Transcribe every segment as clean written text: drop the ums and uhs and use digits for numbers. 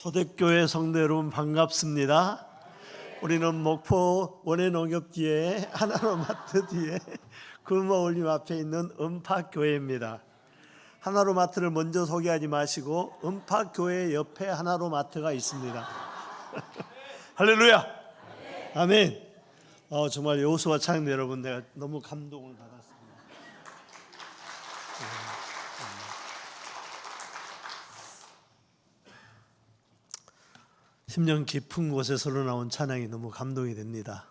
초대교회 성도 여러분 반갑습니다. 우리는 목포 원해농협 뒤에 하나로마트 뒤에 금어울림 앞에 있는 은파교회입니다. 하나로마트를 먼저 소개하지 마시고 은파교회 옆에 하나로마트가 있습니다. 할렐루야. 아멘. 정말 여호수아 찬양 여러분, 내가 너무 감동을 받았습니다. 심령 깊은 곳에서 나온 찬양이 너무 감동이 됩니다.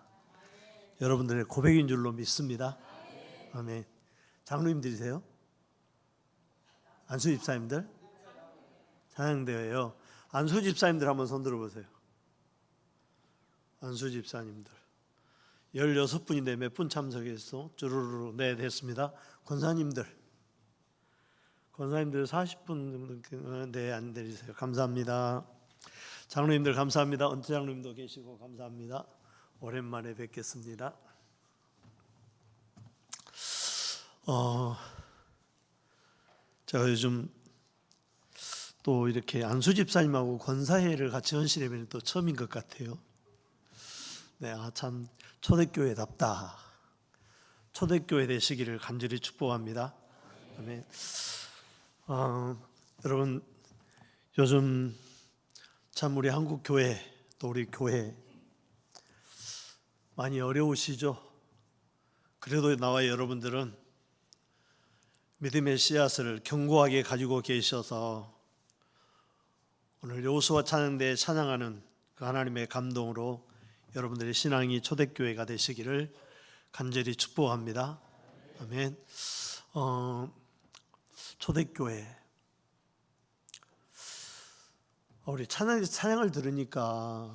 여러분들의 고백인 줄로 믿습니다. 아멘. 장로님들이세요? 안수 집사님들? 찬양대회요. 안수 집사님들 한번 손 들어보세요. 안수 집사님들 16분인데 몇 분 참석했어? 주르르. 네, 됐습니다. 권사님들 40분. 네, 안 내리세요. 감사합니다. 장로님들 감사합니다. 은퇴 장로님도 계시고 감사합니다. 오랜만에 뵙겠습니다. 제가 요즘 또 이렇게 안수 집사님하고 권사회를 같이 헌신하면 또 처음인 것 같아요. 네, 참 초대교회답다. 초대교회 되시기를 간절히 축복합니다. 아멘. 여러분, 요즘 참 우리 한국 교회, 또 우리 교회 많이 어려우시죠? 그래도 나와 여러분들은 믿음의 씨앗을 견고하게 가지고 계셔서 오늘 여호수아 찬양대에 찬양하는 그 하나님의 감동으로 여러분들의 신앙이 초대교회가 되시기를 간절히 축복합니다. 아멘. 초대교회, 우리 찬양을 들으니까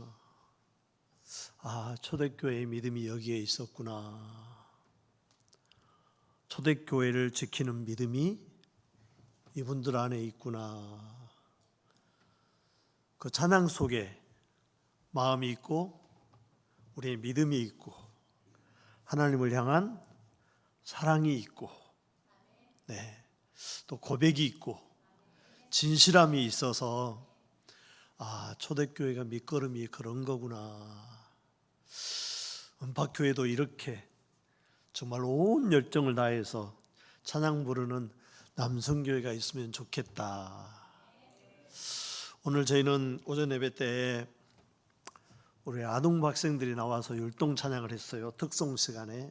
초대교회의 믿음이 여기에 있었구나. 초대교회를 지키는 믿음이 이분들 안에 있구나. 그 찬양 속에 마음이 있고 우리의 믿음이 있고 하나님을 향한 사랑이 있고, 네, 또 고백이 있고 진실함이 있어서 초대교회가 밑거름이 그런 거구나. 은파교회도 이렇게 정말 온 열정을 다해서 찬양 부르는 남성교회가 있으면 좋겠다. 오늘 저희는 오전 예배 때 우리 아동부 학생들이 나와서 율동 찬양을 했어요. 특송 시간에.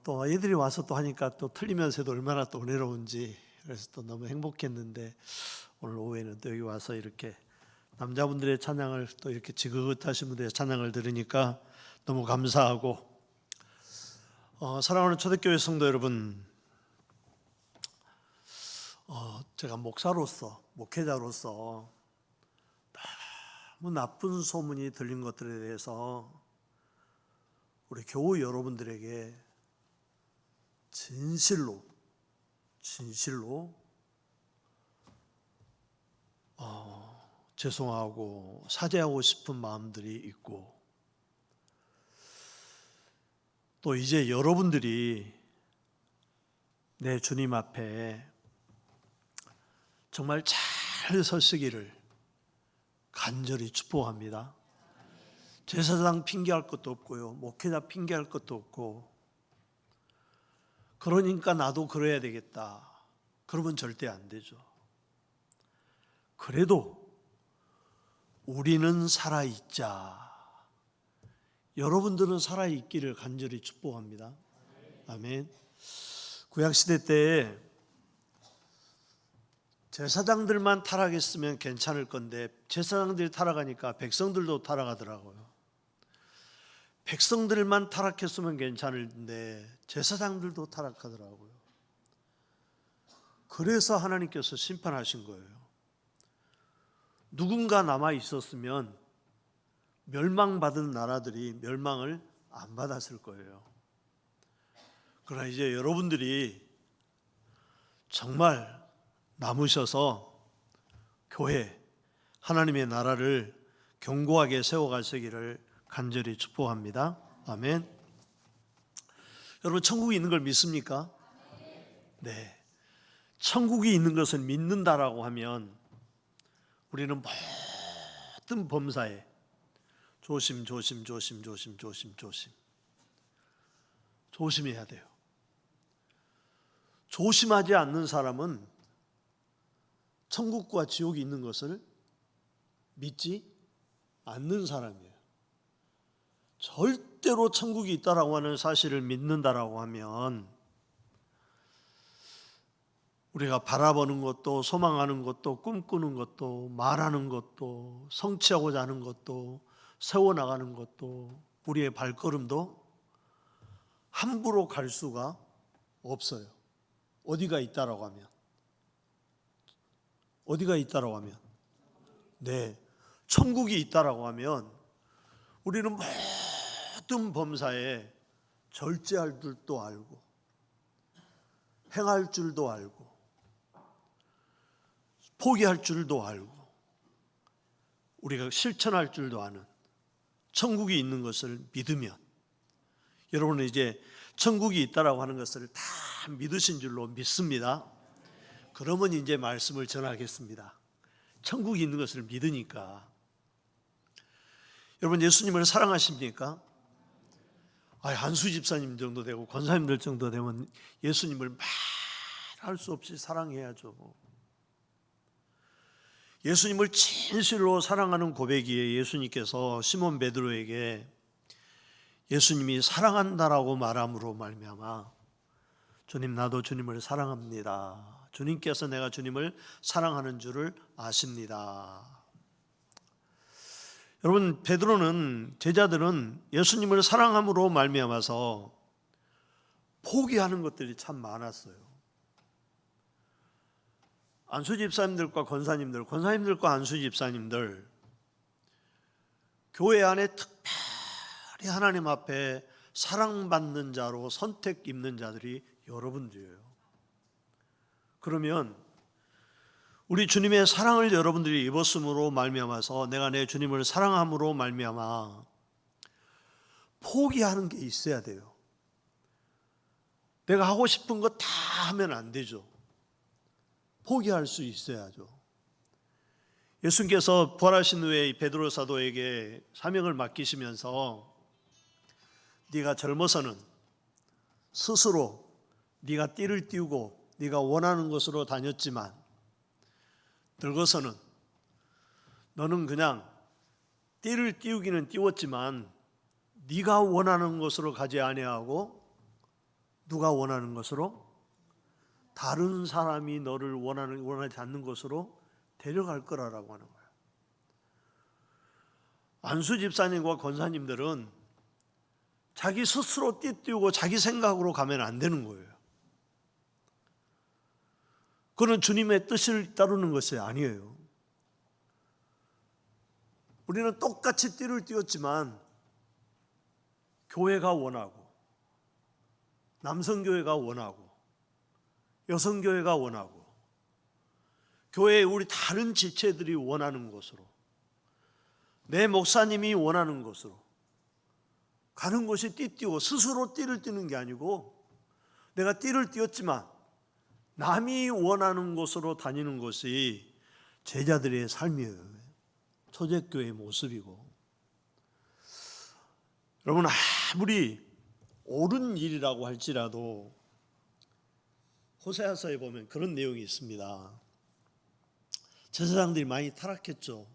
또 애들이 와서 또 하니까 또 틀리면서도 얼마나 또 은혜로운지, 그래서 또 너무 행복했는데, 오늘 오후에는 또 여기 와서 이렇게 남자분들의 찬양을 또 이렇게 지긋하신 분들의 찬양을 들으니까 너무 감사하고, 사랑하는 초대교회 성도 여러분, 제가 목회자로서 너무 나쁜 소문이 들린 것들에 대해서 우리 교우 여러분들에게 진실로 죄송하고 사죄하고 싶은 마음들이 있고, 또 이제 여러분들이 내 주님 앞에 정말 잘 서시기를 간절히 축복합니다. 제사장 핑계할 것도 없고요, 목회자 핑계할 것도 없고, 그러니까 나도 그래야 되겠다, 그러면 절대 안 되죠. 그래도 우리는 살아있자. 여러분들은 살아있기를 간절히 축복합니다. 아멘. 구약시대 때 제사장들만 타락했으면 괜찮을 건데 제사장들이 타락하니까 백성들도 타락하더라고요. 백성들만 타락했으면 괜찮은데 제사장들도 타락하더라고요. 그래서 하나님께서 심판하신 거예요. 누군가 남아 있었으면 멸망받은 나라들이 멸망을 안 받았을 거예요. 그러나 이제 여러분들이 정말 남으셔서 교회, 하나님의 나라를 견고하게 세워가시기를 간절히 축복합니다. 아멘. 여러분, 천국이 있는 걸 믿습니까? 네. 천국이 있는 것을 믿는다라고 하면 우리는 모든 범사에 조심해야 돼요. 조심하지 않는 사람은 천국과 지옥이 있는 것을 믿지 않는 사람이에요. 절대로 천국이 있다라고 하는 사실을 믿는다라고 하면 우리가 바라보는 것도, 소망하는 것도, 꿈꾸는 것도, 말하는 것도, 성취하고자 하는 것도, 세워나가는 것도, 우리의 발걸음도 함부로 갈 수가 없어요. 어디가 있다라고 하면 네, 천국이 있다라고 하면 우리는 모든 범사에 절제할 줄도 알고 행할 줄도 알고 포기할 줄도 알고 우리가 실천할 줄도 아는 천국이 있는 것을 믿으면, 여러분은 이제 천국이 있다라고 하는 것을 다 믿으신 줄로 믿습니다. 그러면 이제 말씀을 전하겠습니다. 천국이 있는 것을 믿으니까. 여러분, 예수님을 사랑하십니까? 한수 집사님 정도 되고 권사님들 정도 되면 예수님을 말할 수 없이 사랑해야죠. 예수님을 진실로 사랑하는 고백이에 예수님께서 시몬 베드로에게 예수님이 사랑한다라고 말함으로 말미암아 주님, 나도 주님을 사랑합니다. 주님께서 내가 주님을 사랑하는 줄을 아십니다. 여러분, 베드로는, 제자들은 예수님을 사랑함으로 말미암아서 포기하는 것들이 참 많았어요. 안수 집사님들과 권사님들과 안수 집사님들, 교회 안에 특별히 하나님 앞에 사랑받는 자로 선택 입는 자들이 여러분들이에요. 그러면 우리 주님의 사랑을 여러분들이 입었음으로 말미암아서 내가 내 주님을 사랑함으로 말미암아 포기하는 게 있어야 돼요. 내가 하고 싶은 거 다 하면 안 되죠. 포기할 수 있어야죠. 예수님께서 부활하신 후에 베드로 사도에게 사명을 맡기시면서 네가 젊어서는 스스로 네가 띠를 띄우고 네가 원하는 곳으로 다녔지만 늙어서는 너는 그냥 띠를 띄우기는 띄웠지만 네가 원하는 곳으로 가지 아니하고 누가 원하는 곳으로? 다른 사람이 너를 원하지 않는 곳으로 데려갈 거라고 하는 거예요. 안수 집사님과 권사님들은 자기 스스로 띠띠우고 자기 생각으로 가면 안 되는 거예요. 그건 주님의 뜻을 따르는 것이 아니에요. 우리는 똑같이 띠를 띄웠지만 교회가 원하고 남성교회가 원하고 여성교회가 원하고 교회의 우리 다른 지체들이 원하는 곳으로, 내 목사님이 원하는 곳으로 가는 것이 띠띠고 스스로 띠를 띠는 게 아니고 내가 띠를 띄웠지만 남이 원하는 곳으로 다니는 것이 제자들의 삶이에요. 초대교회의 모습이고, 여러분, 아무리 옳은 일이라고 할지라도 호세아서에 보면 그런 내용이 있습니다. 제사장들이 많이 타락했죠.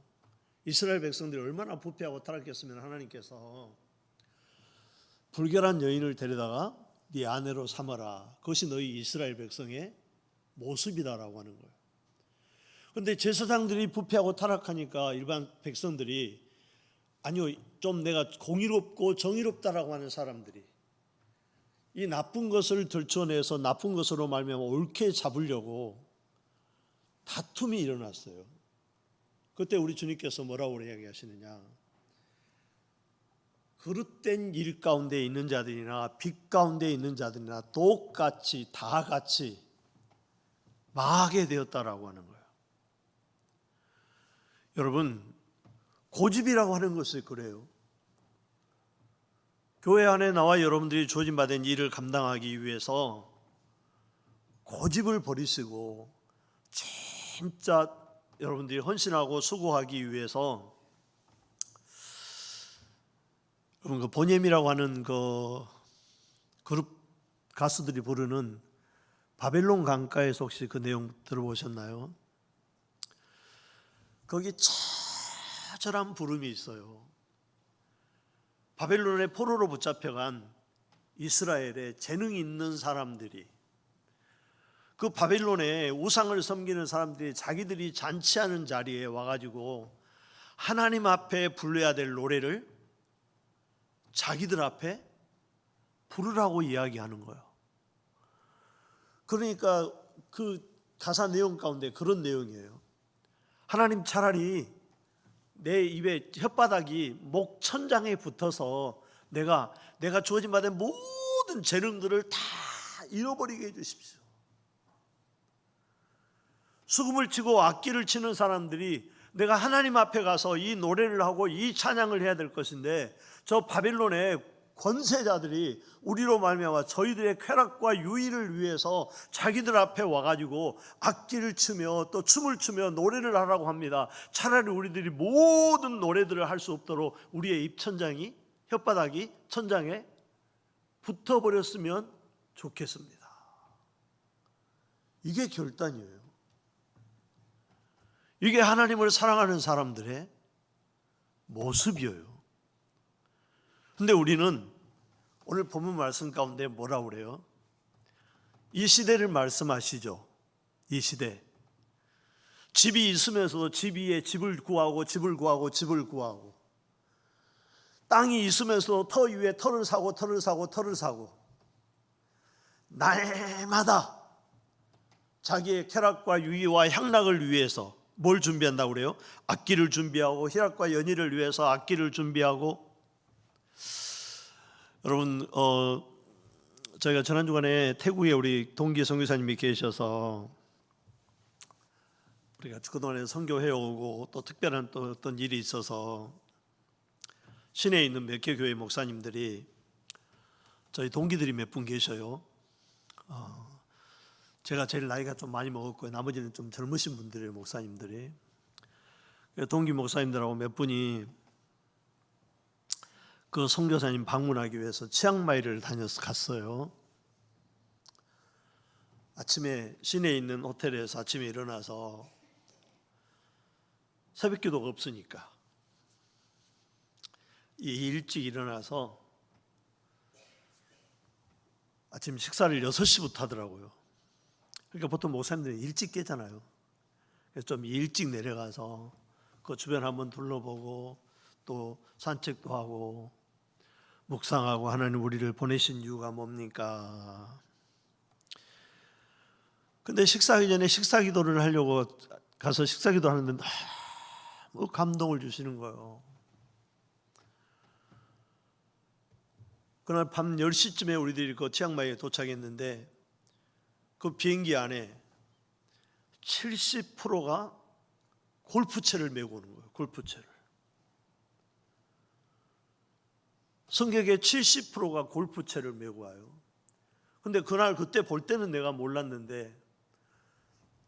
이스라엘 백성들이 얼마나 부패하고 타락했으면 하나님께서 불결한 여인을 데려다가 네 아내로 삼아라, 그것이 너희 이스라엘 백성의 모습이다라고 하는 거예요. 그런데 제사장들이 부패하고 타락하니까 일반 백성들이 아니요, 좀 내가 공의롭고 정의롭다라고 하는 사람들이 이 나쁜 것을 들춰내서 나쁜 것으로 말미암아 옳게 잡으려고 다툼이 일어났어요. 그때 우리 주님께서 뭐라고 이야기하시느냐, 그릇된 일 가운데 있는 자들이나 빛 가운데 있는 자들이나 똑같이 다 같이 망하게 되었다라고 하는 거예요. 여러분, 고집이라고 하는 것이 그래요. 교회 안에 나와 여러분들이 주어진받은 일을 감당하기 위해서 고집을 버리시고 진짜 여러분들이 헌신하고 수고하기 위해서 여러분 그 보넴이라고 하는 그 그룹 가수들이 부르는 바벨론 강가에서 혹시 그 내용 들어보셨나요? 거기 처절한 부름이 있어요. 바벨론의 포로로 붙잡혀간 이스라엘의 재능 있는 사람들이, 그 바벨론의 우상을 섬기는 사람들이 자기들이 잔치하는 자리에 와가지고 하나님 앞에 불러야 될 노래를 자기들 앞에 부르라고 이야기하는 거예요. 그러니까 그 가사 내용 가운데 그런 내용이에요. 하나님, 차라리 내 입에 혓바닥이 목천장에 붙어서 내가 주어진 바 된 모든 재능들을 다 잃어버리게 해주십시오. 수금을 치고 악기를 치는 사람들이 내가 하나님 앞에 가서 이 노래를 하고 이 찬양을 해야 될 것인데, 저 바벨론의 권세자들이 우리로 말미암아 저희들의 쾌락과 유의를 위해서 자기들 앞에 와가지고 악기를 치며 또 춤을 추며 노래를 하라고 합니다. 차라리 우리들이 모든 노래들을 할 수 없도록 우리의 입천장이, 혓바닥이 천장에 붙어버렸으면 좋겠습니다. 이게 결단이에요. 이게 하나님을 사랑하는 사람들의 모습이에요. 근데 우리는 오늘 본문 말씀 가운데 뭐라고 그래요? 이 시대를 말씀하시죠. 이 시대. 집이 있으면서도 집 위에 집을 구하고 집을 구하고 집을 구하고, 땅이 있으면서도 터 위에 터를 사고 터를 사고 터를 사고, 날마다 자기의 쾌락과 유의와 향락을 위해서 뭘 준비한다고 그래요? 악기를 준비하고, 희락과 연희를 위해서 악기를 준비하고. 여러분, 저희가 지난 주간에 태국에 우리 동기 선교사님이 계셔서 우리가 그동안에 선교해 오고 또 특별한 또 어떤 일이 있어서 시내에 있는 몇 개 교회 목사님들이, 저희 동기들이 몇 분 계셔요. 제가 제일 나이가 좀 많이 먹었고요. 나머지는 좀 젊으신 분들이에요, 목사님들이. 동기 목사님들하고 몇 분이 그 선교사님 방문하기 위해서 치앙마이를 갔어요. 아침에 시내에 있는 호텔에서 아침에 일어나서 새벽 기도가 없으니까 일찍 일어나서 아침 식사를 6시부터 하더라고요. 그러니까 보통 목사님들이 일찍 깨잖아요. 그래서 좀 일찍 내려가서 그 주변 한번 둘러보고 또 산책도 하고 묵상하고, 하나님 우리를 보내신 이유가 뭡니까? 근데 식사하기 전에 식사 기도를 하려고 가서 식사 기도 하는데 너무 감동을 주시는 거예요. 그날 밤 10시쯤에 우리들이 그 치앙마이에 도착했는데, 그 비행기 안에 70%가 골프채를 메고 오는 거예요. 골프채를. 승객의 70%가 골프채를 메고 와요. 근데 그날 그때 볼 때는 내가 몰랐는데,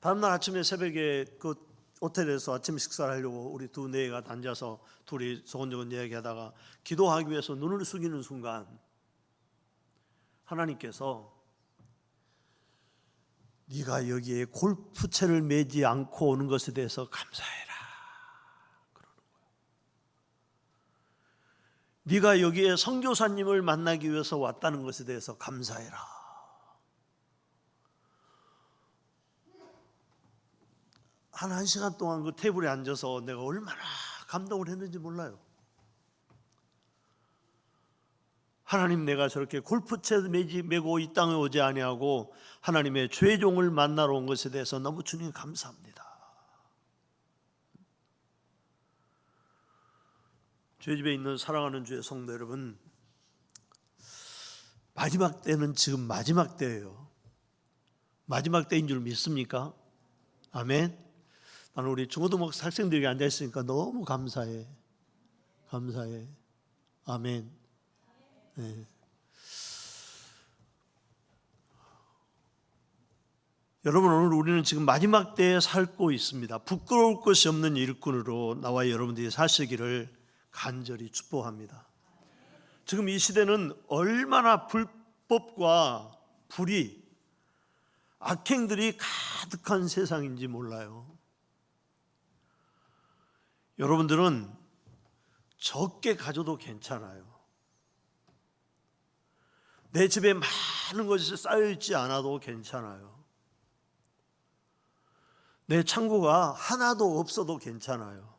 다음날 아침에 새벽에 그 호텔에서 아침 식사를 하려고 우리 두 네가 앉아서 둘이 소곤소곤 이야기하다가 기도하기 위해서 눈을 숙이는 순간 하나님께서 네가 여기에 골프채를 매지 않고 오는 것에 대해서 감사해라 그러는 거예요. 네가 여기에 선교사님을 만나기 위해서 왔다는 것에 대해서 감사해라. 한 시간 동안 그 테이블에 앉아서 내가 얼마나 감동을 했는지 몰라요. 하나님, 내가 저렇게 골프채 메고 이 땅에 오지 아니하고 하나님의 죄종을 만나러 온 것에 대해서 너무 주님 감사합니다. 죄집에 있는 사랑하는 주의 성도 여러분, 마지막 때는 지금 마지막 때예요. 마지막 때인 줄 믿습니까? 아멘. 나는 우리 중고등학교 학생들이 앉아있으니까 너무 감사해. 감사해. 아멘. 네. 여러분, 오늘 우리는 지금 마지막 때에 살고 있습니다. 부끄러울 것이 없는 일꾼으로 나와 여러분들이 사시기를 간절히 축복합니다. 지금 이 시대는 얼마나 불법과 불의, 악행들이 가득한 세상인지 몰라요. 여러분들은 적게 가져도 괜찮아요. 내 집에 많은 것이 쌓여있지 않아도 괜찮아요. 내 창고가 하나도 없어도 괜찮아요.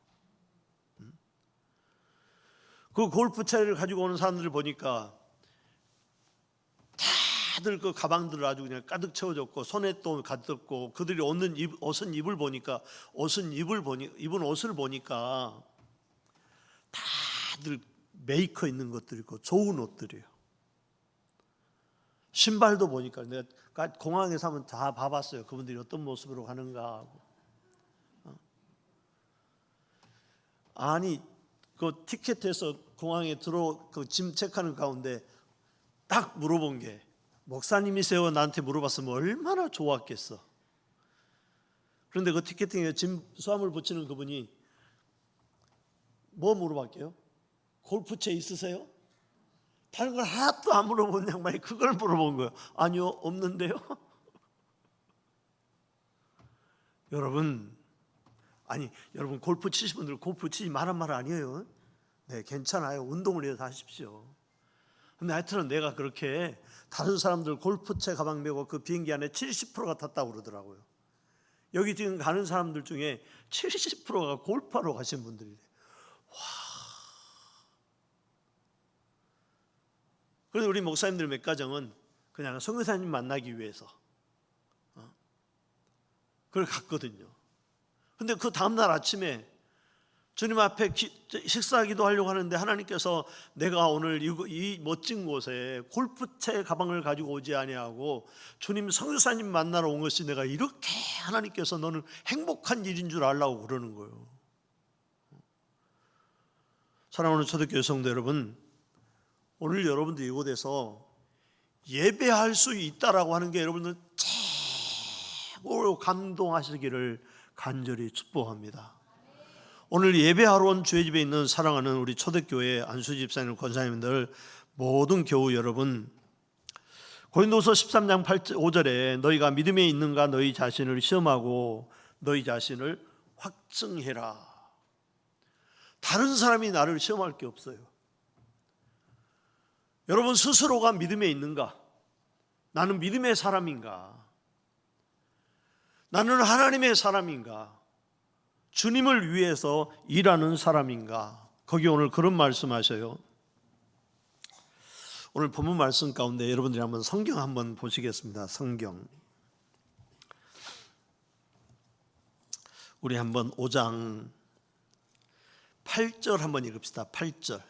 그 골프채를 가지고 오는 사람들을 보니까 다들 그 가방들을 아주 그냥 가득 채워졌고 손에 또 가득고, 그들이 입은 옷을 보니까 다들 메이커 있는 것들이 있고 좋은 옷들이에요. 신발도 보니까 내가 공항에서 한번 다 봐봤어요. 그분들이 어떤 모습으로 가는가 하고. 아니, 그 티켓에서 공항에 그 짐 체크하는 가운데 딱 물어본 게, 목사님이세요? 나한테 물어봤으면 얼마나 좋았겠어. 그런데 그 티켓팅에 짐 수화물 붙이는 그분이 뭐 물어봤게요? 골프채 있으세요? 다른 걸 하나도 안 물어본 양반이 그걸 물어본 거예요. 아니요, 없는데요. 여러분 골프 치시는 분들 골프 치지 말란 말 아니에요. 네, 괜찮아요. 운동을 해서 하십시오. 근데 하여튼 내가 그렇게 다른 사람들 골프채 가방 메고 그 비행기 안에 70%가 탔다고 그러더라고요. 여기 지금 가는 사람들 중에 70%가 골프하러 가신 분들이래. 와. 그래서 우리 목사님들 몇 가정은 그냥 선교사님 만나기 위해서 그걸 갔거든요. 근데 그 다음날 아침에 주님 앞에 식사기도 하려고 하는데 하나님께서 내가 오늘 이 멋진 곳에 골프채 가방을 가지고 오지 아니하고 주님 선교사님 만나러 온 것이 내가 이렇게 하나님께서 너는 행복한 일인 줄 알라고 그러는 거예요. 사랑하는 초대교회 성도 여러분, 오늘 여러분들 이곳에서 예배할 수 있다라고 하는 게 여러분들 최고로 감동하시기를 간절히 축복합니다. 오늘 예배하러 온 주의 집에 있는 사랑하는 우리 초대교회 안수 집사님, 권사님들 모든 교우 여러분, 고린도서 13장 5절에 너희가 믿음에 있는가 너희 자신을 시험하고 너희 자신을 확증해라. 다른 사람이 나를 시험할 게 없어요. 여러분 스스로가 믿음에 있는가? 나는 믿음의 사람인가? 나는 하나님의 사람인가? 주님을 위해서 일하는 사람인가? 거기 오늘 그런 말씀하셔요. 오늘 본문 말씀 가운데 여러분들이 한번 성경 한번 보시겠습니다. 성경 우리 한번 5장 8절 한번 읽읍시다. 8절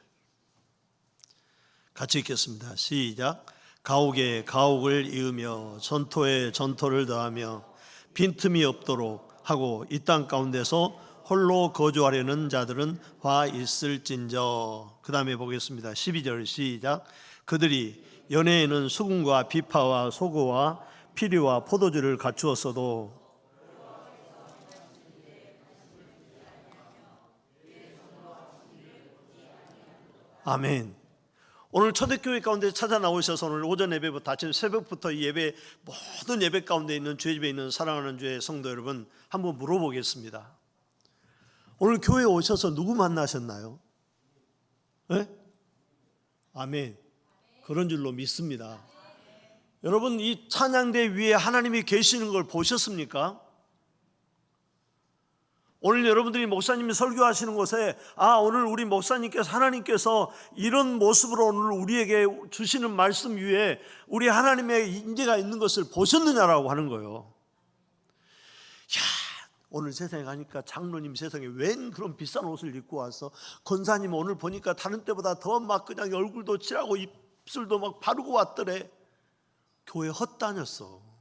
같이 읽겠습니다. 시작. 가옥에 가옥을 이으며 전토에 전토를 더하며 빈틈이 없도록 하고 이 땅 가운데서 홀로 거주하려는 자들은 화 있을진저. 그 다음에 보겠습니다. 12절 시작. 그들이 연애에는 수금과 비파와 소고와 피리와 포도주를 갖추었어도 아멘. 오늘 초대교회 가운데 찾아 나오셔서 오늘 오전 예배부터 아침 새벽부터 이 예배 모든 예배 가운데 있는 주의 집에 있는 사랑하는 주의 성도 여러분, 한번 물어보겠습니다. 오늘 교회에 오셔서 누구 만나셨나요? 네? 아멘. 그런 줄로 믿습니다. 여러분 이 찬양대 위에 하나님이 계시는 걸 보셨습니까? 오늘 여러분들이 목사님이 설교하시는 곳에 오늘 우리 목사님께서 하나님께서 이런 모습으로 오늘 우리에게 주시는 말씀 위에 우리 하나님의 인재가 있는 것을 보셨느냐라고 하는 거예요. 오늘 세상에 가니까 장로님 세상에 웬 그런 비싼 옷을 입고 와서 권사님 오늘 보니까 다른 때보다 더 막 그냥 얼굴도 칠하고 입술도 막 바르고 왔더래. 교회 헛다녔어.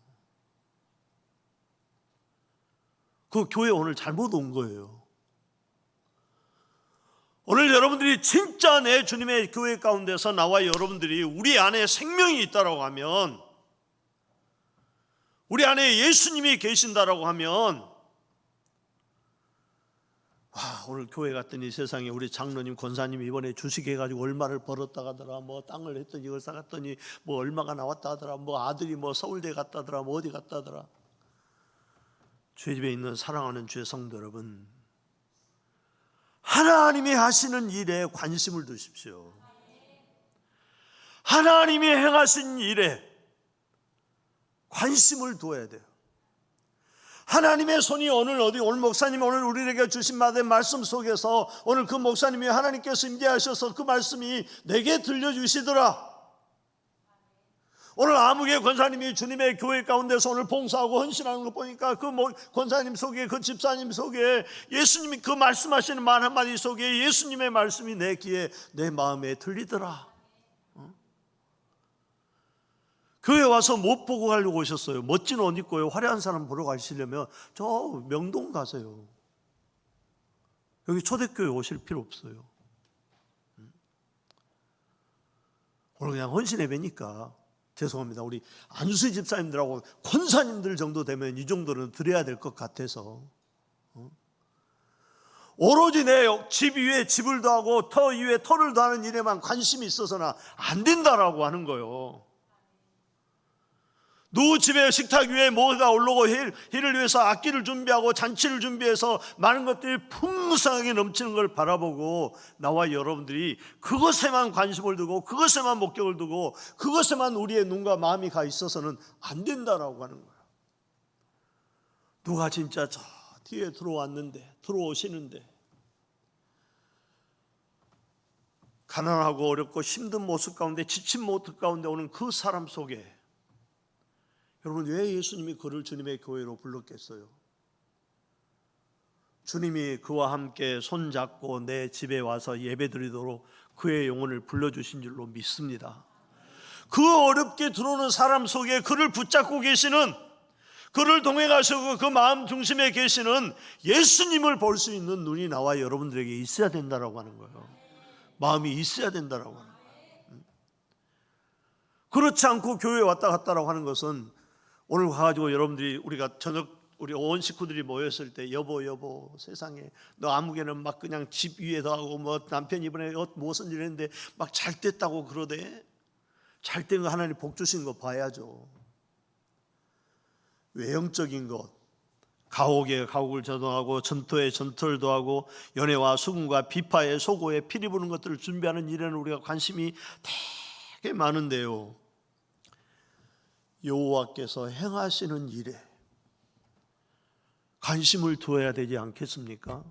그 교회 오늘 잘못 온 거예요. 오늘 여러분들이 진짜 내 주님의 교회 가운데서 나와 여러분들이 우리 안에 생명이 있다고 하면 우리 안에 예수님이 계신다라고 하면, 오늘 교회 갔더니 세상에 우리 장로님, 권사님 이번에 주식해가지고 얼마를 벌었다 하더라, 뭐 땅을 했더니 이걸 사갔더니 뭐 얼마가 나왔다 하더라, 뭐 아들이 뭐 서울대 갔다 하더라, 뭐 어디 갔다 하더라. 주의 집에 있는 사랑하는 주의 성도 여러분, 하나님이 하시는 일에 관심을 두십시오. 하나님이 행하신 일에 관심을 두어야 돼요. 하나님의 손이 오늘 목사님이 오늘 우리에게 주신 말씀 속에서 오늘 그 목사님이 하나님께서 임재하셔서 그 말씀이 내게 들려주시더라. 오늘 아무개 권사님이 주님의 교회 가운데서 오늘 봉사하고 헌신하는 거 보니까 그 권사님 속에, 그 집사님 속에 예수님이 그 말씀하시는 말 한마디 속에 예수님의 말씀이 내 귀에, 내 마음에 들리더라. 교회 와서 못 보고 가려고 오셨어요. 멋진 옷 입고요, 화려한 사람 보러 가시려면 저 명동 가세요. 여기 초대교회 오실 필요 없어요. 오늘 그냥 헌신 예배니까 죄송합니다. 우리 안수희 집사님들하고 권사님들 정도 되면 이 정도는 드려야 될 것 같아서, 오로지 내 집 위에 집을 더하고 터 위에 터를 더하는 일에만 관심이 있어서는 안 된다라고 하는 거예요. 누구 집에 식탁 위에 뭐가 올라오고 희를 위해서 악기를 준비하고 잔치를 준비해서 많은 것들이 풍성하게 넘치는 걸 바라보고 나와 여러분들이 그것에만 관심을 두고 그것에만 목적을 두고 그것에만 우리의 눈과 마음이 가 있어서는 안 된다라고 하는 거예요. 누가 진짜 저 뒤에 들어오시는데 가난하고 어렵고 힘든 모습 가운데, 지친 모습 가운데 오는 그 사람 속에 여러분, 왜 예수님이 그를 주님의 교회로 불렀겠어요? 주님이 그와 함께 손잡고 내 집에 와서 예배드리도록 그의 영혼을 불러주신 줄로 믿습니다. 그 어렵게 들어오는 사람 속에 그를 붙잡고 계시는, 그를 동행하시고 그 마음 중심에 계시는 예수님을 볼 수 있는 눈이 나와 여러분들에게 있어야 된다라고 하는 거예요. 마음이 있어야 된다라고 하는 거예요. 그렇지 않고 교회에 왔다 갔다라고 하는 것은, 오늘 가가지고 여러분들이 우리가 우리 온 식구들이 모였을 때 여보 세상에 너 아무개는 막 그냥 집 위에다 하고 뭐 남편 이번에 무슨 일 했는데 막 잘 됐다고 그러대. 잘 된 거 하나님 복 주신 거 봐야죠. 외형적인 것, 가옥에 가옥을 전하고 전토에 전투를 더하고 연애와 수군과 비파에 소고에 피리 부는 것들을 준비하는 일에는 우리가 관심이 되게 많은데요, 여호와께서 행하시는 일에 관심을 두어야 되지 않겠습니까?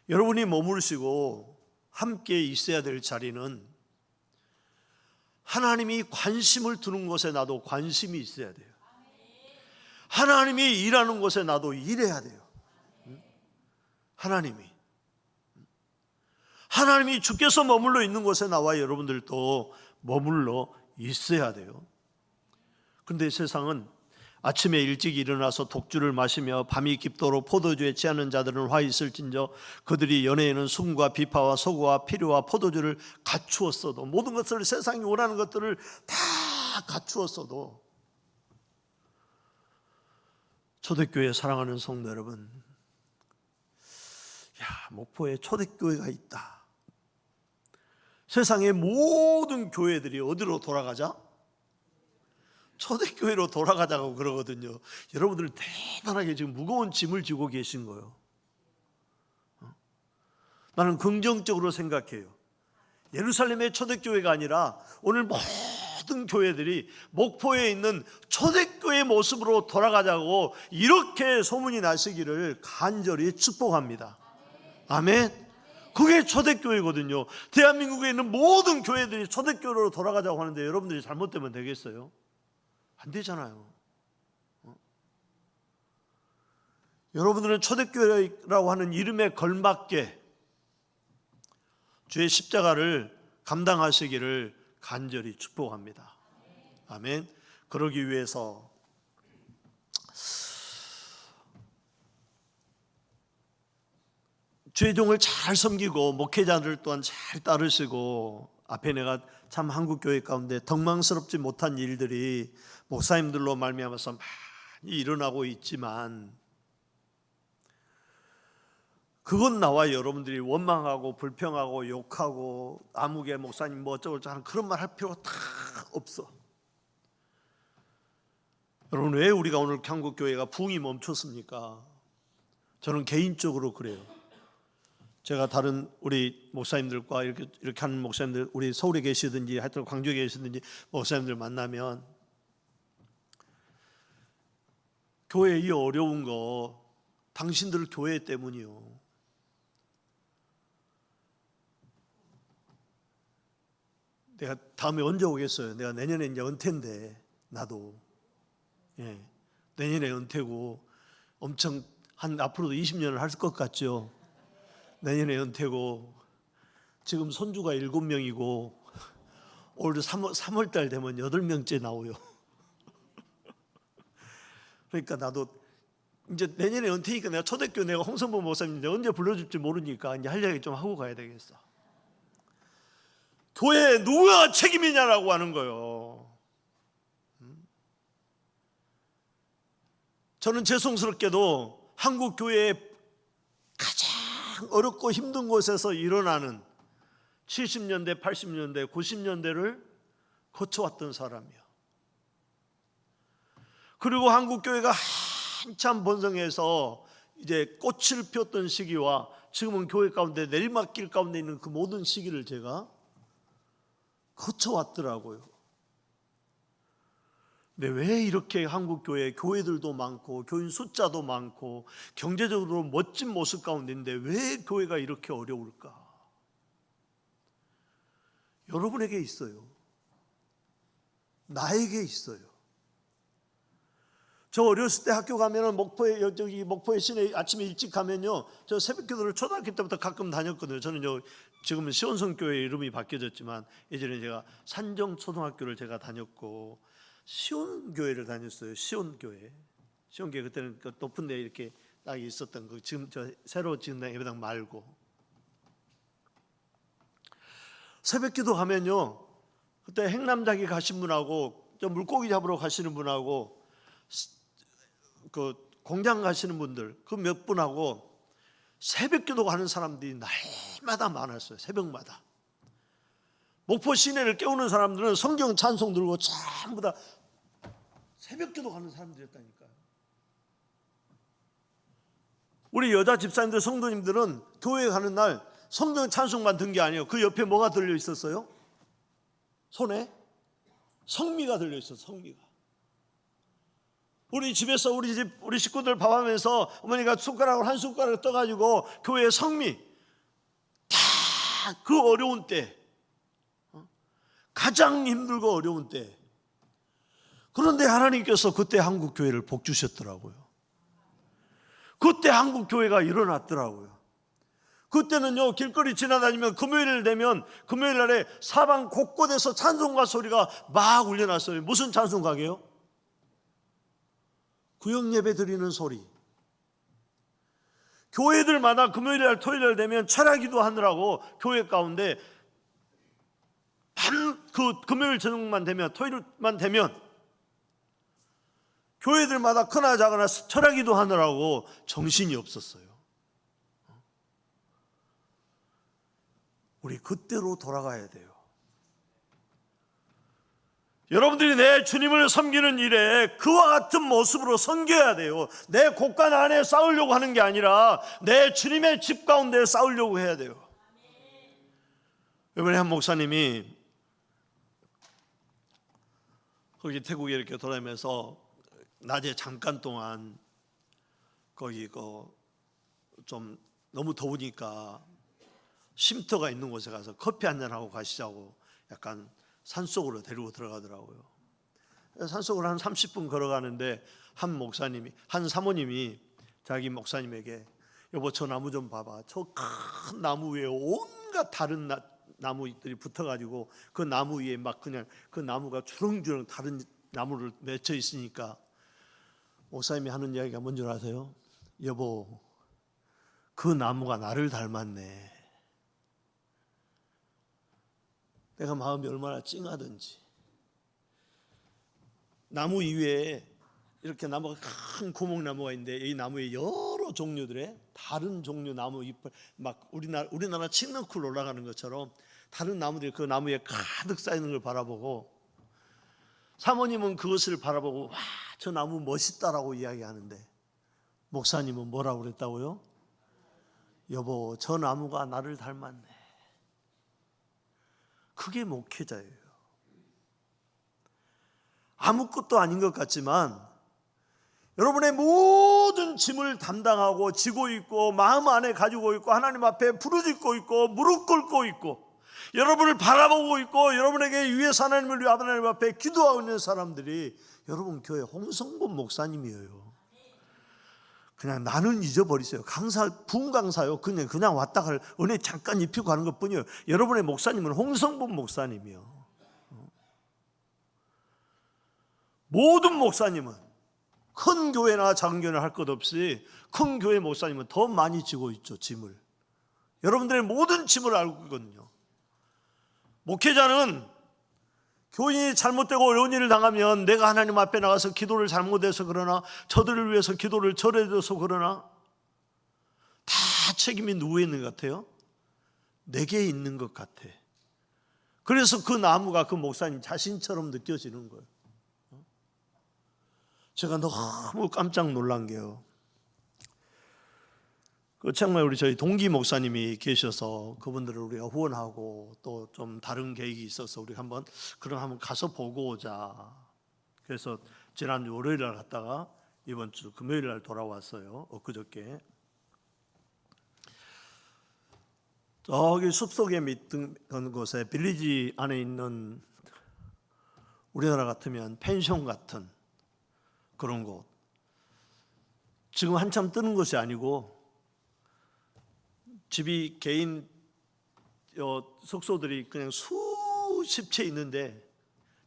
여러분이 머무르시고 함께 있어야 될 자리는 하나님이 관심을 두는 곳에 나도 관심이 있어야 돼요. 하나님이 일하는 곳에 나도 일해야 돼요. 하나님이 주께서 머물러 있는 곳에 나와 여러분들도 머물러 있어야 돼요. 그런데 세상은 아침에 일찍 일어나서 독주를 마시며 밤이 깊도록 포도주에 취하는 자들은 화 있을진저 그들이 연애에는 수금과 비파와 소고와 피류와 포도주를 갖추었어도, 모든 것을 세상이 원하는 것들을 다 갖추었어도, 초대교회 사랑하는 성도 여러분, 목포에 초대교회가 있다. 세상의 모든 교회들이 어디로 돌아가자? 초대교회로 돌아가자고 그러거든요. 여러분들은 대단하게 지금 무거운 짐을 지고 계신 거예요. 나는 긍정적으로 생각해요. 예루살렘의 초대교회가 아니라 오늘 모든 교회들이 목포에 있는 초대교회 모습으로 돌아가자고 이렇게 소문이 나시기를 간절히 축복합니다. 아멘. 그게 초대교회거든요. 대한민국에 있는 모든 교회들이 초대교회로 돌아가자고 하는데 여러분들이 잘못되면 되겠어요? 안 되잖아요. 여러분들은 초대교회라고 하는 이름에 걸맞게 주의 십자가를 감당하시기를 간절히 축복합니다. 아멘. 그러기 위해서 주의 종을 잘 섬기고 목회자들 또한 잘 따르시고 앞에 내가 참 한국 교회 가운데 덕망스럽지 못한 일들이 목사님들로 말미암아서 많이 일어나고 있지만, 그건 나와 여러분들이 원망하고 불평하고 욕하고 아무개 목사님 뭐 어쩌고 저쩌고 하는 그런 말 할 필요가 다 없어. 여러분, 왜 우리가 오늘 한국교회가 부흥이 멈췄습니까? 저는 개인적으로 그래요. 제가 다른 우리 목사님들과 이렇게 하는 목사님들, 우리 서울에 계시든지 하여튼 광주에 계시든지 목사님들 만나면, 교회 이 어려운 거 당신들 교회 때문이요. 내가 다음에 언제 오겠어요? 내가 내년에 이제 은퇴인데, 나도 내년에 은퇴고 엄청 한 앞으로도 20년을 할 것 같죠. 내년에 은퇴고 지금 손주가 7명이고 올해 3월 달 되면 8명째 나오요. 그러니까 나도 이제 내년에 은퇴니까 내가 초대교회 내가 홍성보 목사님 언제 불러줄지 모르니까 이제 할 이야기 좀 하고 가야 되겠어. 교회에 누가 책임이냐라고 하는 거예요. 저는 죄송스럽게도 한국 교회의 가장 어렵고 힘든 곳에서 일어나는 70년대, 80년대, 90년대를 거쳐왔던 사람이요. 그리고 한국 교회가 한참 번성해서 이제 꽃을 폈던 시기와 지금은 교회 가운데 내리막길 가운데 있는 그 모든 시기를 제가 거쳐왔더라고요. 근데 왜 이렇게 한국 교회들도 많고 교인 숫자도 많고 경제적으로 멋진 모습 가운데 있는데 왜 교회가 이렇게 어려울까? 여러분에게 있어요. 나에게 있어요. 저 어렸을 때 학교 가면은 목포에 시내 아침에 일찍 가면요, 저 새벽기도를 초등학교 때부터 가끔 다녔거든요. 저는 지금은 시온성교회 이름이 바뀌어졌지만 예전에 제가 산정초등학교를 제가 다녔고 시온교회를 다녔어요. 시온교회 그때는 그 높은 데 이렇게 딱 있었던 그 지금 저 새로 지은 예배당 말고, 새벽기도 가면요, 그때 행남자기 가신 분하고 저 물고기 잡으러 가시는 분하고 그 공장 가시는 분들 그 몇 분하고 새벽기도 가는 사람들이 날마다 많았어요. 새벽마다 목포 시내를 깨우는 사람들은 성경 찬송 들고 전부 다 새벽기도 가는 사람들이었다니까요. 우리 여자 집사님들 성도님들은 교회 가는 날 성경 찬송만 든 게 아니에요. 그 옆에 뭐가 들려 있었어요? 손에 성미가 들려 있었어요. 성미가. 우리 집에서 우리 식구들 밥하면서 어머니가 숟가락을 한 숟가락 떠가지고 교회에 성미 다 그 어려운 때, 가장 힘들고 어려운 때, 그런데 하나님께서 그때 한국 교회를 복 주셨더라고요. 그때 한국 교회가 일어났더라고요. 그때는요, 길거리 지나다니면 금요일 되면 금요일 날에 사방 곳곳에서 찬송가 소리가 막 울려났어요. 무슨 찬송가게요? 구역 예배 드리는 소리. 교회들마다 금요일 날 토요일 날 되면 철야기도 하느라고 교회 가운데 그 금요일 저녁만 되면 토요일만 되면 교회들마다 크나 작으나 철야기도 하느라고 정신이 없었어요. 우리 그때로 돌아가야 돼요. 여러분들이 내 주님을 섬기는 일에 그와 같은 모습으로 섬겨야 돼요. 내 곳간 안에 싸우려고 하는 게 아니라 내 주님의 집 가운데 싸우려고 해야 돼요. 이번에 한 목사님이 거기 태국에 이렇게 돌아다니면서 낮에 잠깐 동안 거기 좀 너무 더우니까 쉼터가 있는 곳에 가서 커피 한잔 하고 가시자고 약간 산속으로 데리고 들어가더라고요. 산속으로 한 30분 걸어가는데 한 사모님이 자기 목사님에게 여보 저 나무 좀 봐봐. 저 큰 나무 위에 온갖 다른 나무들이 붙어가지고 그 나무 위에 막 그냥 그 나무가 주렁주렁 다른 나무를 맺혀 있으니까 목사님이 하는 이야기가 뭔지 아세요? 여보 그 나무가 나를 닮았네. 내가 마음이 얼마나 찡하든지. 나무 이외에 이렇게 나무가 큰 고목나무가 있는데 이 나무에 여러 종류들의 다른 종류 나무 잎을 막 우리나라 칡너쿨 올라가는 것처럼 다른 나무들이 그 나무에 가득 쌓이는 걸 바라보고, 사모님은 그것을 바라보고 와, 저 나무 멋있다라고 이야기하는데 목사님은 뭐라고 그랬다고요? 여보, 저 나무가 나를 닮았네. 그게 목회자예요. 아무것도 아닌 것 같지만 여러분의 모든 짐을 담당하고 지고 있고 마음 안에 가지고 있고 하나님 앞에 부르짖고 있고 무릎 꿇고 있고 여러분을 바라보고 있고 여러분에게 위해서 하나님을 위해 하나님 앞에 기도하고 있는 사람들이 여러분 교회 홍성범 목사님이에요. 그냥 나는 잊어버리세요. 부흥 강사요. 그냥 왔다 갈 은혜 잠깐 입히고 가는 것뿐이에요. 여러분의 목사님은 홍성범 목사님이요. 모든 목사님은 큰 교회나 작은 교회나 할 것 없이 큰 교회 목사님은 더 많이 지고 있죠. 짐을. 여러분들의 모든 짐을 알고 있거든요. 목회자는 교인이 잘못되고 어려운 일을 당하면 내가 하나님 앞에 나가서 기도를 잘못해서 그러나 저들을 위해서 기도를 절해줘서 그러나 다 책임이 누구에 있는 것 같아요? 내게 있는 것 같아. 그래서 그 나무가 그 목사님 자신처럼 느껴지는 거예요. 제가 너무 깜짝 놀란 게요, 정말 우리 저희 동기 목사님이 계셔서 그분들을 우리가 후원하고 또 좀 다른 계획이 있어서 우리 한번 가서 보고 오자. 그래서 지난주 월요일 날 갔다가 이번 주 금요일 날 돌아왔어요. 엊그저께. 저기 숲속에 밑든 곳에 빌리지 안에 있는 우리나라 같으면 펜션 같은 그런 곳, 지금 한참 뜨는 것이 아니고 집이 개인 숙소들이 그냥 수십 채 있는데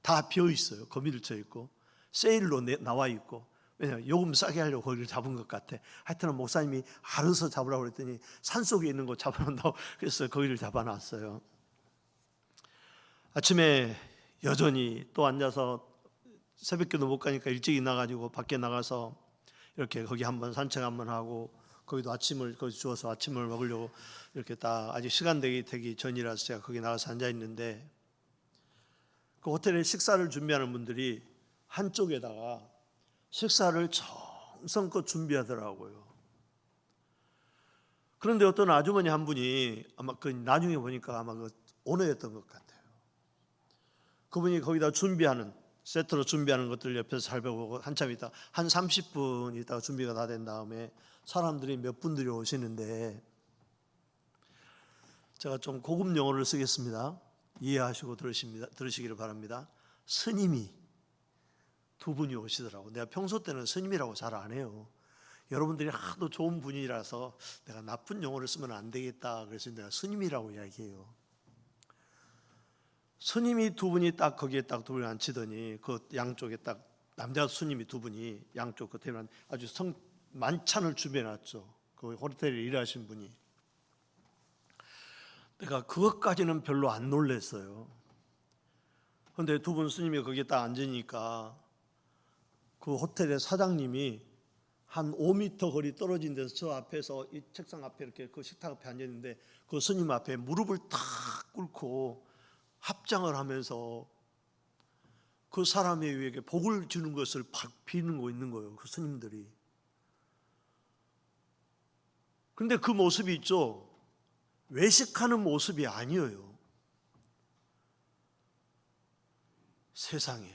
다 비어 있어요. 거미들 쳐 있고 세일로 나와 있고, 왜냐하면 요금 싸게 하려고 거기를 잡은 것 같아. 하여튼 목사님이 알아서 잡으라고 그랬더니 산속에 있는 거 잡아놓는다고 그래서 거기를 잡아놨어요. 아침에 여전히 또 앉아서 새벽기도 못 가니까 일찍 나가지고 밖에 나가서 이렇게 거기 한번 산책 한번 하고, 거기도 거기 주워서 아침을 먹으려고 이렇게 딱 아직 시간 되기 전이라서 제가 거기 나가서 앉아 있는데, 그 호텔에 식사를 준비하는 분들이 한쪽에다가 식사를 정성껏 준비하더라고요. 그런데 어떤 아주머니 한 분이 아마 나중에 보니까 아마 오너였던 것 같아요. 그분이 거기다 세트로 준비하는 것들 옆에서 살펴보고 한참 있다, 한 30분 있다가 준비가 다 된 다음에 사람들이 몇 분들이 오시는데, 제가 좀 고급 용어를 쓰겠습니다. 이해하시고 들으시기를 바랍니다. 스님이 두 분이 오시더라고. 내가 평소 때는 스님이라고 잘 안 해요. 여러분들이 하도 좋은 분이라서 내가 나쁜 용어를 쓰면 안 되겠다, 그래서 내가 스님이라고 이야기해요. 스님이 두 분이 딱 거기에 딱 두 분이 앉히더니 그 양쪽에 딱 남자 스님이 두 분이 양쪽 끝에 아주 만찬을 준비해놨죠. 그 호텔에 일하신 분이. 내가 그것까지는 별로 안 놀랐어요. 그런데 두 분 스님이 거기에 딱 앉으니까 그 호텔의 사장님이 한 5m 거리 떨어진 데서 저 앞에서 이 책상 앞에 이렇게 그 식탁 앞에 앉았는데 그 스님 앞에 무릎을 탁 꿇고 합장을 하면서 그 사람에게 복을 주는 것을 비는 거 있는 거예요. 그 스님들이. 그런데 그 모습이 있죠. 외식하는 모습이 아니에요. 세상에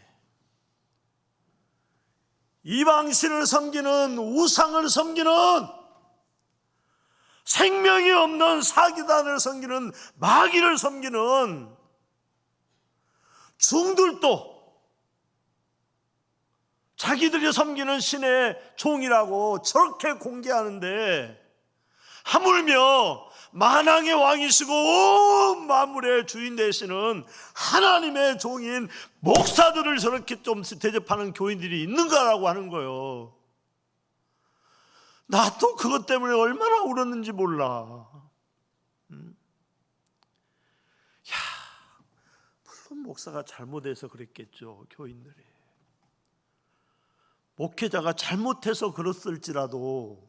이방신을 섬기는, 우상을 섬기는, 생명이 없는 사기단을 섬기는, 마귀를 섬기는 중들도 자기들이 섬기는 신의 종이라고 저렇게 공개하는데, 하물며 만왕의 왕이시고 온 만물의 주인 되시는 하나님의 종인 목사들을 저렇게 좀 대접하는 교인들이 있는가라고 하는 거예요. 나도 그것 때문에 얼마나 울었는지 몰라. 목사가 잘못해서 그랬겠죠. 교인들이. 목회자가 잘못해서 그랬을지라도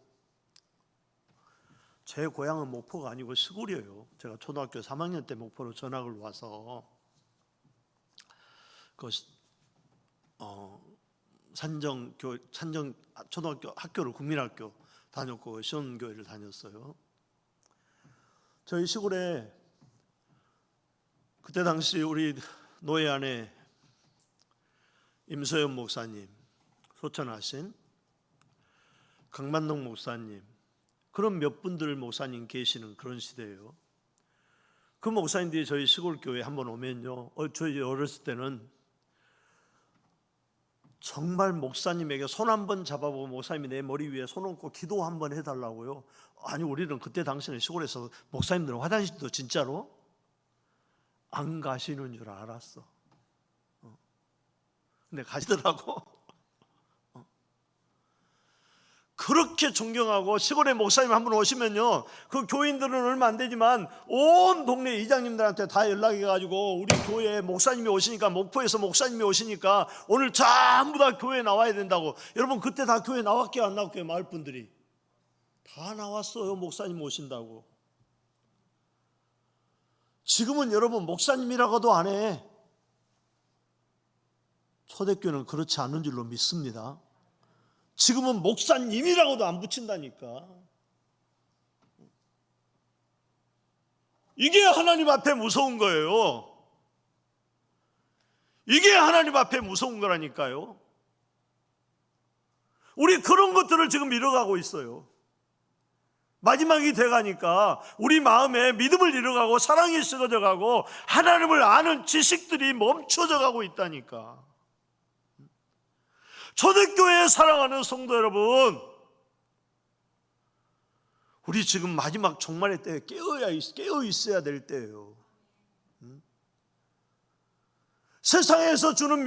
제 고향은 목포가 아니고 시골이에요. 제가 초등학교 3학년 때 목포로 전학을 와서 산정 초등학교 학교를 국민학교 다녔고 시온교회를 다녔어요. 저희 시골에 그때 당시 우리 노예 안에 임소연 목사님, 소천하신 강만동 목사님, 그런 몇 분들 목사님 계시는 그런 시대예요. 그 목사님들이 저희 시골 교회에 한번 오면요, 저희 어렸을 때는 정말 목사님에게 손 한번 잡아보고 목사님이 내 머리 위에 손 얹고 기도 한번 해달라고요. 아니, 우리는 그때 당시는 시골에서 목사님들은 화장실도 진짜로 안 가시는 줄 알았어. 근데 가시더라고. 그렇게 존경하고, 시골에 목사님 한 분 오시면요, 그 교인들은 얼마 안 되지만 온 동네 이장님들한테 다 연락해 가지고 우리 교회에 목사님이 오시니까, 목포에서 목사님이 오시니까 오늘 전부 다 교회에 나와야 된다고. 여러분, 그때 다 교회 나왔게 안 나왔게? 마을 분들이 다 나왔어요. 목사님 오신다고. 지금은 여러분 목사님이라고도 안 해. 초대교회는 그렇지 않은 줄로 믿습니다. 지금은 목사님이라고도 안 붙인다니까. 이게 하나님 앞에 무서운 거예요. 이게 하나님 앞에 무서운 거라니까요. 우리 그런 것들을 지금 잃어가고 있어요. 마지막이 돼가니까 우리 마음에 믿음을 잃어가고 사랑이 썩어져 가고 하나님을 아는 지식들이 멈춰져 가고 있다니까. 초대교회에 사랑하는 성도 여러분, 우리 지금 마지막 종말의 때에 깨어 있어야 될 때예요. 세상에서 주는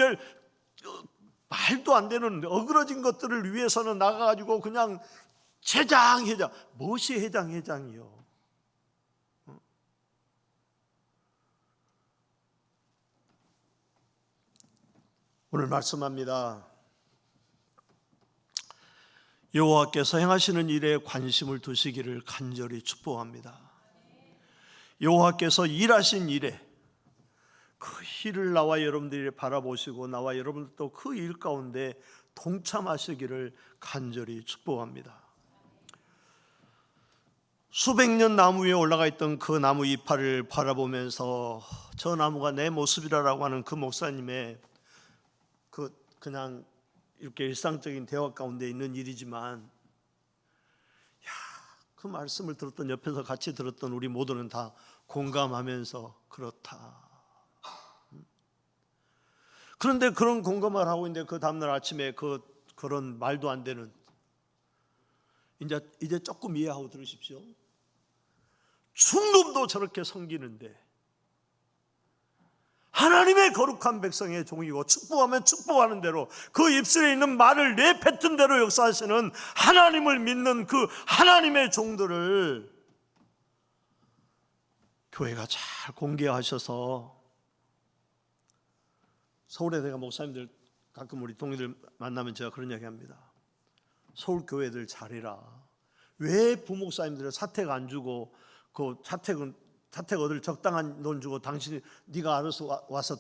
말도 안 되는 어그러진 것들을 위해서는 나가가지고 그냥 회장 무엇이 회장이요? 오늘 말씀합니다. 여호와께서 행하시는 일에 관심을 두시기를 간절히 축복합니다. 여호와께서 일하신 일에 그 일을 나와 여러분들이 바라보시고 나와 여러분들도 그 일 가운데 동참하시기를 간절히 축복합니다. 수백 년 나무 위에 올라가 있던 그 나무 이파리를 바라보면서 저 나무가 내 모습이라고 하는 그 목사님의 그냥 이렇게 일상적인 대화 가운데 있는 일이지만, 그 말씀을 들었던, 옆에서 같이 들었던 우리 모두는 다 공감하면서 그렇다. 그런데 그런 공감을 하고 있는데 그 다음날 아침에 그런 말도 안 되는, 이제 조금 이해하고 들으십시오. 충동도 저렇게 섬기는데 하나님의 거룩한 백성의 종이고 축복하면 축복하는 대로 그 입술에 있는 말을 내뱉은 대로 역사하시는 하나님을 믿는 그 하나님의 종들을 교회가 잘 공개하셔서, 서울에 내가 목사님들 가끔 우리 동료들 만나면 제가 그런 이야기 합니다. 서울 교회들 잘해라. 왜 부목사님들을 사택 안 주고 그 사택 얻을 적당한 돈 주고 네가 알아서 와서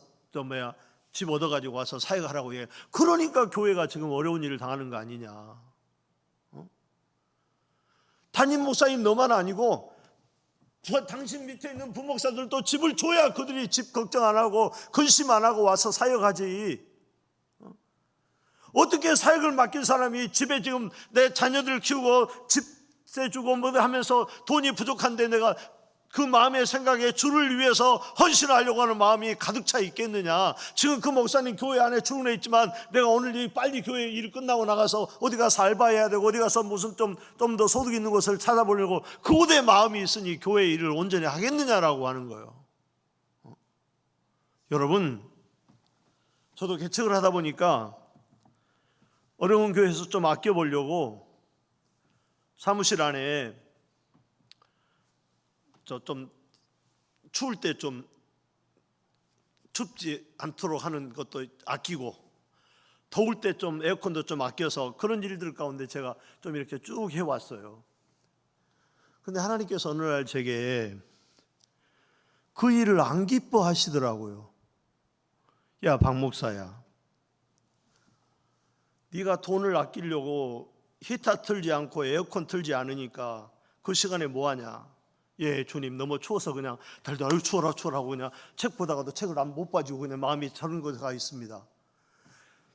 집 얻어가지고 와서 사역하라고 해. 그러니까 교회가 지금 어려운 일을 당하는 거 아니냐. 담임 목사님 너만 아니고 당신 밑에 있는 부목사들도 집을 줘야 그들이 집 걱정 안 하고 근심 안 하고 와서 사역하지. 어떻게 사역을 맡긴 사람이 집에 지금 내 자녀들 키우고 집세 주고 뭐 하면서 돈이 부족한데 내가 그 마음의 생각에 주를 위해서 헌신하려고 하는 마음이 가득 차 있겠느냐. 지금 그 목사님 교회 안에 출근해 있지만 내가 오늘 빨리 교회 일 끝나고 나가서 어디 가서 알바해야 되고 어디 가서 무슨 좀 더 소득 있는 곳을 찾아보려고 그곳에 마음이 있으니 교회 일을 온전히 하겠느냐라고 하는 거예요. 여러분, 저도 개척을 하다 보니까 어려운 교회에서 좀 아껴보려고 사무실 안에 좀 추울 때 좀 춥지 않도록 하는 것도 아끼고, 더울 때 좀 에어컨도 좀 아껴서 그런 일들 가운데 제가 좀 이렇게 쭉 해왔어요. 근데 하나님께서 어느 날 제게 그 일을 안 기뻐하시더라고요. 야, 박 목사야, 네가 돈을 아끼려고 히터 틀지 않고 에어컨 틀지 않으니까 그 시간에 뭐 하냐? 예, 주님, 너무 추워서 그냥 달달 아유 추워라 하고 그냥 책 보다가도 책을 못 봐주고 그냥 마음이 저런 것가 있습니다.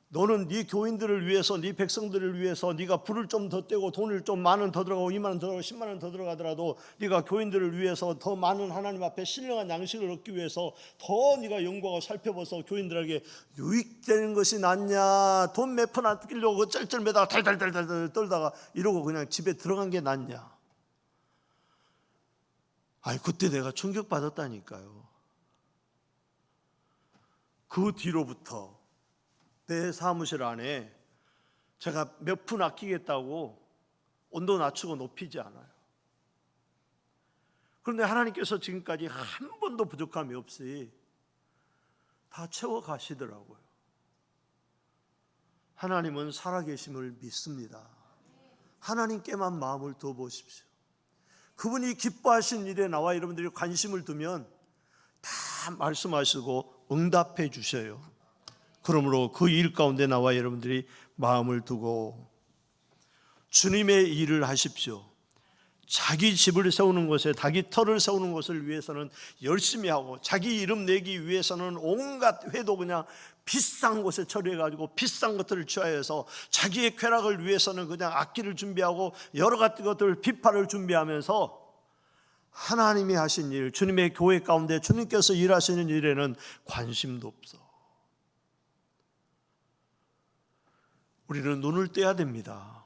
너는 네 교인들을 위해서, 네 백성들을 위해서 네가 불을 좀 더 떼고 돈을 좀 10,000원 더 들어가고 20,000원 더 들어가고 10,000원 더 들어가더라도 네가 교인들을 위해서 더 많은 하나님 앞에 신령한 양식을 얻기 위해서 더 네가 연구하고 살펴봐서 교인들에게 유익되는 것이 낫냐, 돈 몇 푼 안 끼려고 쩔쩔매다가 달달달달 떨다가 이러고 그냥 집에 들어간 게 낫냐. 아이, 그때 내가 충격받았다니까요. 그 뒤로부터 내 사무실 안에 제가 몇 푼 아끼겠다고 온도 낮추고 높이지 않아요. 그런데 하나님께서 지금까지 한 번도 부족함이 없이 다 채워 가시더라고요. 하나님은 살아계심을 믿습니다. 하나님께만 마음을 둬 보십시오. 그분이 기뻐하신 일에 나와 여러분들이 관심을 두면 다 말씀하시고 응답해 주셔요. 그러므로 그 일 가운데 나와 여러분들이 마음을 두고 주님의 일을 하십시오. 자기 집을 세우는 것에, 자기 터를 세우는 것을 위해서는 열심히 하고, 자기 이름 내기 위해서는 온갖 회도 그냥 비싼 곳에 처리해가지고 비싼 것들을 취하여서 자기의 쾌락을 위해서는 그냥 악기를 준비하고 여러 가지 것들 비파를 준비하면서 하나님이 하신 일, 주님의 교회 가운데 주님께서 일하시는 일에는 관심도 없어. 우리는 눈을 떼야 됩니다.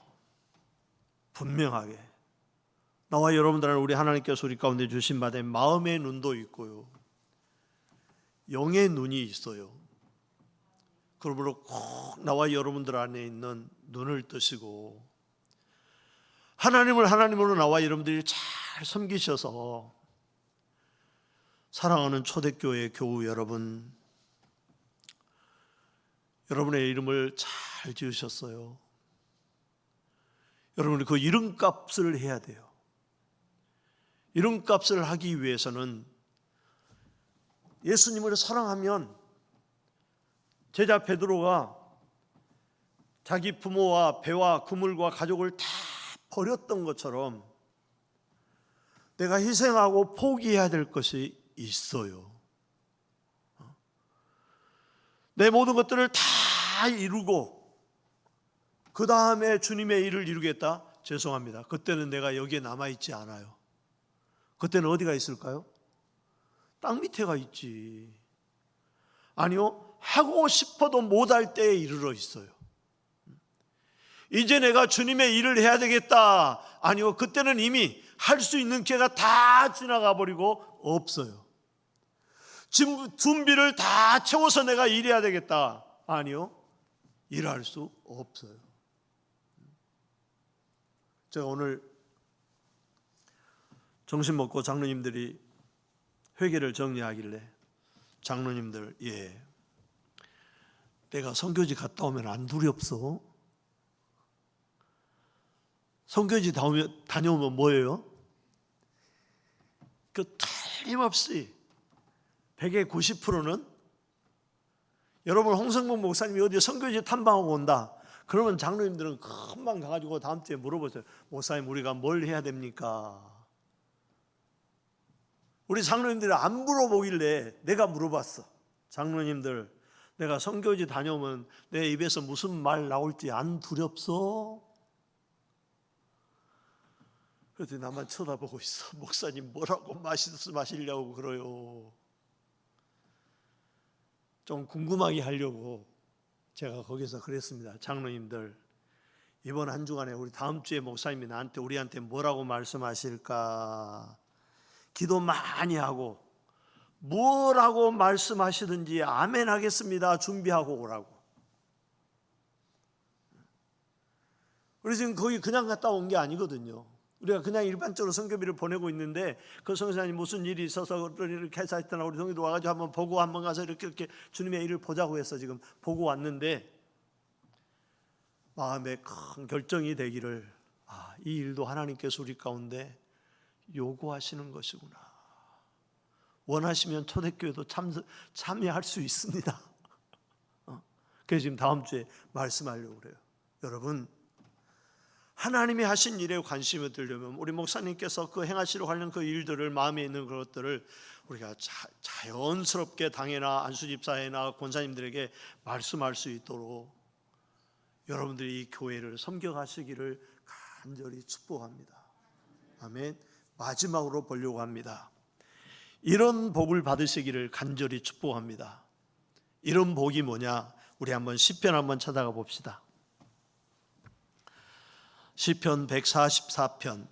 분명하게 나와 여러분들은 우리 하나님께서 우리 가운데 주신 바된 마음의 눈도 있고요, 영의 눈이 있어요. 그러므로 꼭 나와 여러분들 안에 있는 눈을 뜨시고 하나님을 하나님으로 나와 여러분들이 잘 섬기셔서 사랑하는 초대교회 교우 여러분, 여러분의 이름을 잘 지으셨어요. 여러분이 그 이름값을 해야 돼요. 이름값을 하기 위해서는 예수님을 사랑하면 제자 베드로가 자기 부모와 배와 그물과 가족을 다 버렸던 것처럼 내가 희생하고 포기해야 될 것이 있어요. 내 모든 것들을 다 이루고 그 다음에 주님의 일을 이루겠다? 죄송합니다. 그때는 내가 여기에 남아있지 않아요. 그때는 어디가 있을까요? 땅 밑에가 있지. 아니요, 하고 싶어도 못할 때에 이르러 있어요. 이제 내가 주님의 일을 해야 되겠다. 아니요, 그때는 이미 할 수 있는 기회가 다 지나가 버리고 없어요. 지금 준비를 다 채워서 내가 일해야 되겠다. 아니요, 일할 수 없어요. 제가 오늘 점심 먹고 장로님들이 회개를 정리하길래 장로님들, 예, 내가 선교지 갔다 오면 안 두렵소? 선교지 다녀오면 뭐예요? 그 틀림없이 100의 90%는 여러분 홍성봉 목사님이 어디 선교지 탐방하고 온다. 그러면 장로님들은 금방 가가지고 다음 주에 물어보세요. 목사님, 우리가 뭘 해야 됩니까? 우리 장로님들이 안 물어보길래 내가 물어봤어. 장로님들, 내가 선교지 다녀오면 내 입에서 무슨 말 나올지 안 두렵소? 그랬더니 나만 쳐다보고 있어. 목사님 뭐라고 말씀하시려고 그래요? 좀 궁금하게 하려고 제가 거기서 그랬습니다. 장로님들, 이번 한 주간에 우리 다음 주에 목사님이 우리한테 뭐라고 말씀하실까? 기도 많이 하고 뭐라고 말씀하시든지 아멘 하겠습니다. 준비하고 오라고. 우리 지금 거기 그냥 갔다 온 게 아니거든요. 우리가 그냥 일반적으로 성교비를 보내고 있는데 그 성사님 무슨 일이 있어서 이렇게 해서 했더나 우리 성도도 와가지고 한번 보고 한번 가서 이렇게 주님의 일을 보자고 해서 지금 보고 왔는데 마음에 큰 결정이 되기를 이 일도 하나님께서 우리 가운데 요구하시는 것이구나. 원하시면 초대교회도 참여할 수 있습니다. 그래서 지금 다음 주에 말씀하려고 그래요. 여러분, 하나님이 하신 일에 관심을 들려면 우리 목사님께서 그 행하시려고 하는 그 일들을, 마음에 있는 것들을 우리가 자연스럽게 당회나 안수집사회나 권사님들에게 말씀할 수 있도록 여러분들이 이 교회를 섬겨가시기를 간절히 축복합니다. 아멘. 마지막으로 보려고 합니다. 이런 복을 받으시기를 간절히 축복합니다. 이런 복이 뭐냐? 우리 한번 시편 한번 찾아가 봅시다. 시편 144편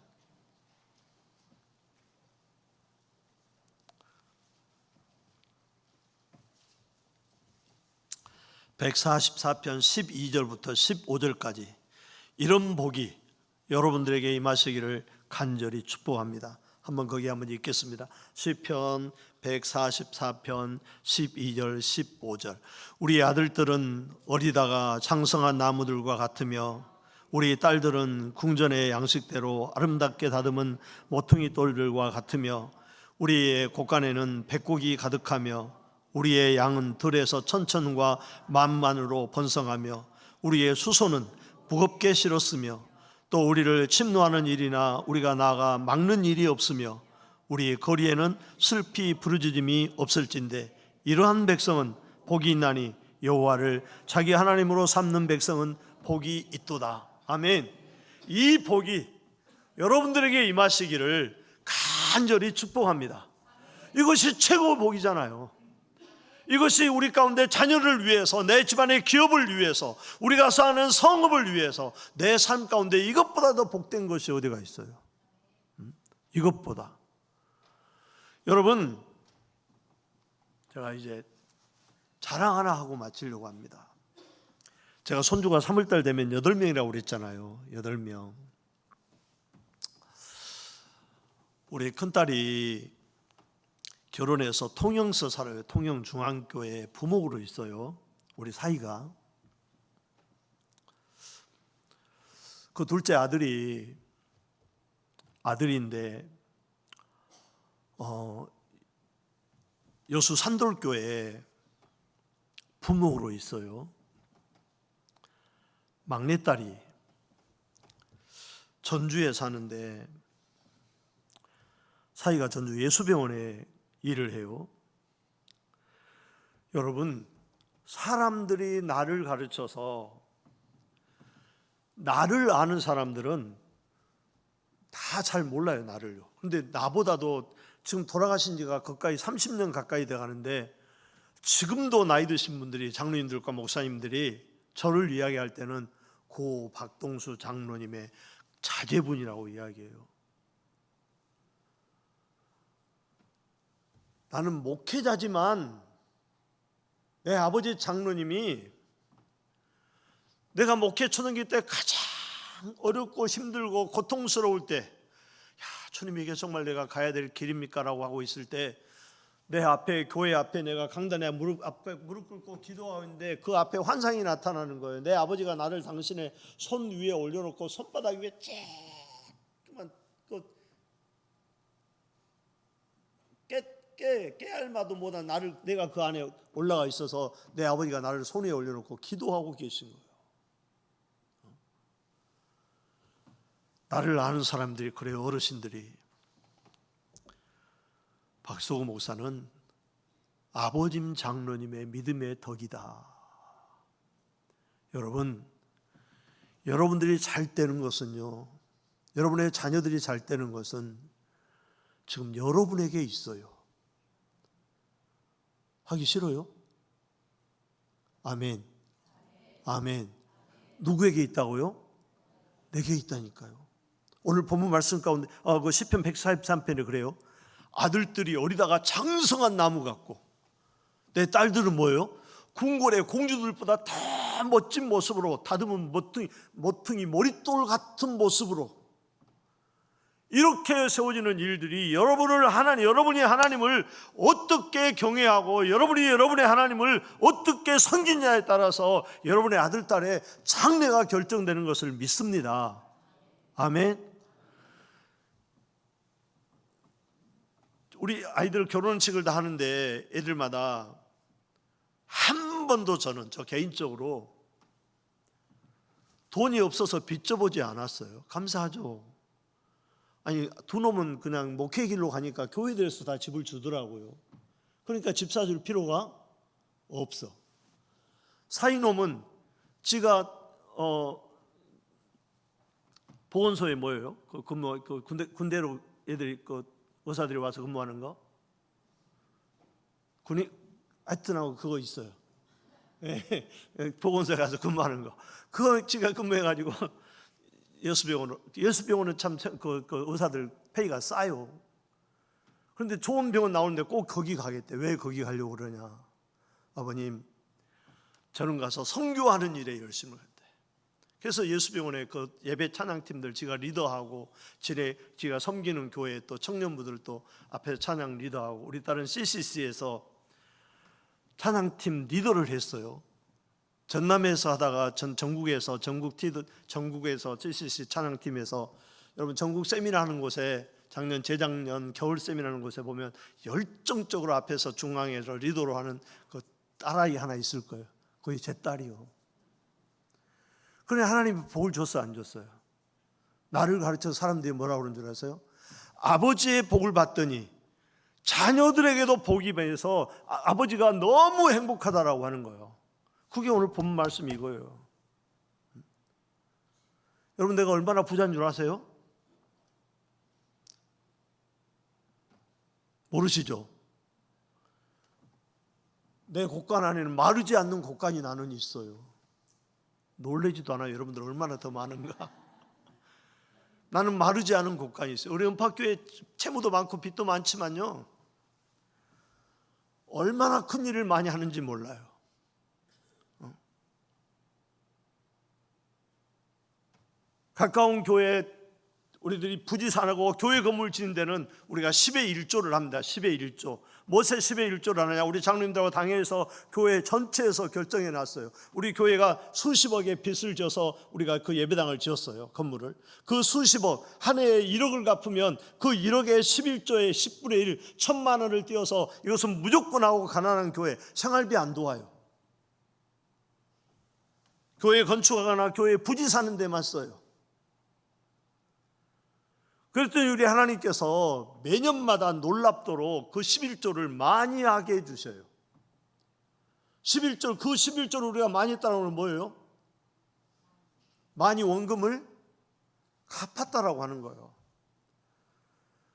12절부터 15절까지 이런 복이 여러분들에게 임하시기를 간절히 축복합니다. 한번 거기 한번 읽겠습니다. 시편 144편 12절 15절. 우리 아들들은 어리다가 장성한 나무들과 같으며 우리 딸들은 궁전의 양식대로 아름답게 다듬은 모퉁이 돌들과 같으며 우리의 곳간에는 백곡이 가득하며 우리의 양은 들에서 천천과 만만으로 번성하며 우리의 수소는 무겁게 실었으며 또 우리를 침노하는 일이나 우리가 나아가 막는 일이 없으며 우리 거리에는 슬피 부르짖음이 없을진데 이러한 백성은 복이 있나니 여호와를 자기 하나님으로 삼는 백성은 복이 있도다. 아멘. 이 복이 여러분들에게 임하시기를 간절히 축복합니다. 이것이 최고 복이잖아요. 이것이 우리 가운데 자녀를 위해서, 내 집안의 기업을 위해서, 우리가 사는 성읍을 위해서, 내 삶 가운데 이것보다 더 복된 것이 어디가 있어요? 이것보다. 여러분, 제가 이제 자랑 하나 하고 마치려고 합니다. 제가 손주가 3월달 되면 8명이라고 그랬잖아요. 8명. 우리 큰딸이 결혼해서 통영서 살아요. 통영중앙교회 부목으로 있어요. 우리 사이가. 그 둘째 아들인데 여수 산돌교회 부목으로 있어요. 막내딸이 전주에 사는데 사이가 전주 예수병원에 일을 해요. 여러분, 사람들이 나를 가르쳐서 나를 아는 사람들은 다 잘 몰라요, 나를요. 근데 나보다도 지금 돌아가신 지가 가까이 30년 가까이 돼 가는데 지금도 나이 드신 분들이, 장로님들과 목사님들이 저를 이야기할 때는 고 박동수 장로님의 자제분이라고 이야기해요. 나는 목회자지만 내 아버지 장로님이 내가 목회 초등기 때 가장 어렵고 힘들고 고통스러울 때, 주님 이게 정말 내가 가야 될 길입니까? 라고 하고 있을 때 내 앞에, 교회 앞에 내가 강단에 무릎 꿇고 기도하고 있는데 그 앞에 환상이 나타나는 거예요. 내 아버지가 나를 당신의 손 위에 올려놓고 손바닥 위에 쬐끄만 깨알마도 못한 내가 그 안에 올라가 있어서 내 아버지가 나를 손 위에 올려놓고 기도하고 계신 거예요. 나를 아는 사람들이 그래요. 어르신들이. 박소구 목사는 아버짐 장로님의 믿음의 덕이다. 여러분, 여러분들이 잘 되는 것은요, 여러분의 자녀들이 잘 되는 것은 지금 여러분에게 있어요. 하기 싫어요? 아멘. 아멘. 누구에게 있다고요? 내게 있다니까요. 오늘 본문 말씀 가운데 그 시편 143편에 그래요. 아들들이 어리다가 장성한 나무 같고, 내 딸들은 뭐예요? 궁궐의 공주들보다 더 멋진 모습으로 다듬은 모퉁이 머릿돌 같은 모습으로 이렇게 세워지는 일들이 여러분이 하나님을 어떻게 경외하고 여러분이 여러분의 하나님을 어떻게 섬기냐에 따라서 여러분의 아들, 딸의 장래가 결정되는 것을 믿습니다. 아멘. 우리 아이들 결혼식을 다 하는데 애들마다 한 번도 저 개인적으로 돈이 없어서 빚져보지 않았어요. 감사하죠. 아니, 두 놈은 그냥 목회 길로 가니까 교회들에서 다 집을 주더라고요. 그러니까 집 사줄 필요가 없어. 사이놈은 지가 보건소에 뭐예요? 군대로 애들이 의사들이 와서 근무하는 거? 하여튼하고 그거 있어요. 보건소에 가서 근무하는 거. 그거 지가 근무해가지고 여수병원은 참 그 의사들 페이가 싸요. 그런데 좋은 병원 나오는데 꼭 거기 가겠대. 왜 거기 가려고 그러냐? 아버님, 저는 가서 선교하는 일에 열심을 했대. 그래서 예수병원에 그 예배 찬양팀들 지가 리더하고 지가 섬기는 교회 또 청년부들 또 앞에 찬양 리더하고 우리 딸은 CCC에서 찬양팀 리더를 했어요. 전남에서 하다가 전국에서 CCC 찬양팀에서 여러분 전국 세미나 하는 곳에 작년 재작년 겨울 세미나 하는 곳에 보면 열정적으로 앞에서 중앙에서 리더로 하는 그 딸아이 하나 있을 거예요. 그게 제 딸이요. 그래 하나님이 복을 줬어요, 안 줬어요? 나를 가르쳐서 사람들이 뭐라고 그러는 줄 아세요? 아버지의 복을 받더니 자녀들에게도 복이 배서 아버지가 너무 행복하다라고 하는 거예요. 그게 오늘 본 말씀이 이거예요. 여러분, 내가 얼마나 부자인 줄 아세요? 모르시죠? 내 곳간 안에는 마르지 않는 곳간이 나는 있어요. 놀라지도 않아요. 여러분들 얼마나 더 많은가? 나는 마르지 않은 곳간이 있어요. 우리 은팍교회 채무도 많고 빚도 많지만요, 얼마나 큰 일을 많이 하는지 몰라요. 가까운 교회 우리들이 부지산하고 교회 건물 짓는 데는 우리가 10의 1조를 합니다. 10의 1조. 무엇에 10의 1조를 하느냐? 우리 장로님들하고 당회에서 교회 전체에서 결정해 놨어요. 우리 교회가 수십억의 빚을 져서 우리가 그 예배당을 지었어요. 건물을. 그 수십억, 한 해에 1억을 갚으면 그 1억의 11조의 10분의 1, 1,000만 원을 띄어서 이것은 무조건 하고 가난한 교회, 생활비 안 도와요. 교회 건축하거나 교회 부지 사는 데만 써요. 그랬더니 우리 하나님께서 매년마다 놀랍도록 그 11조를 많이 하게 해주셔요. 11조, 그 11조를 우리가 많이 했다는 건 뭐예요? 많이 원금을 갚았다라고 하는 거예요.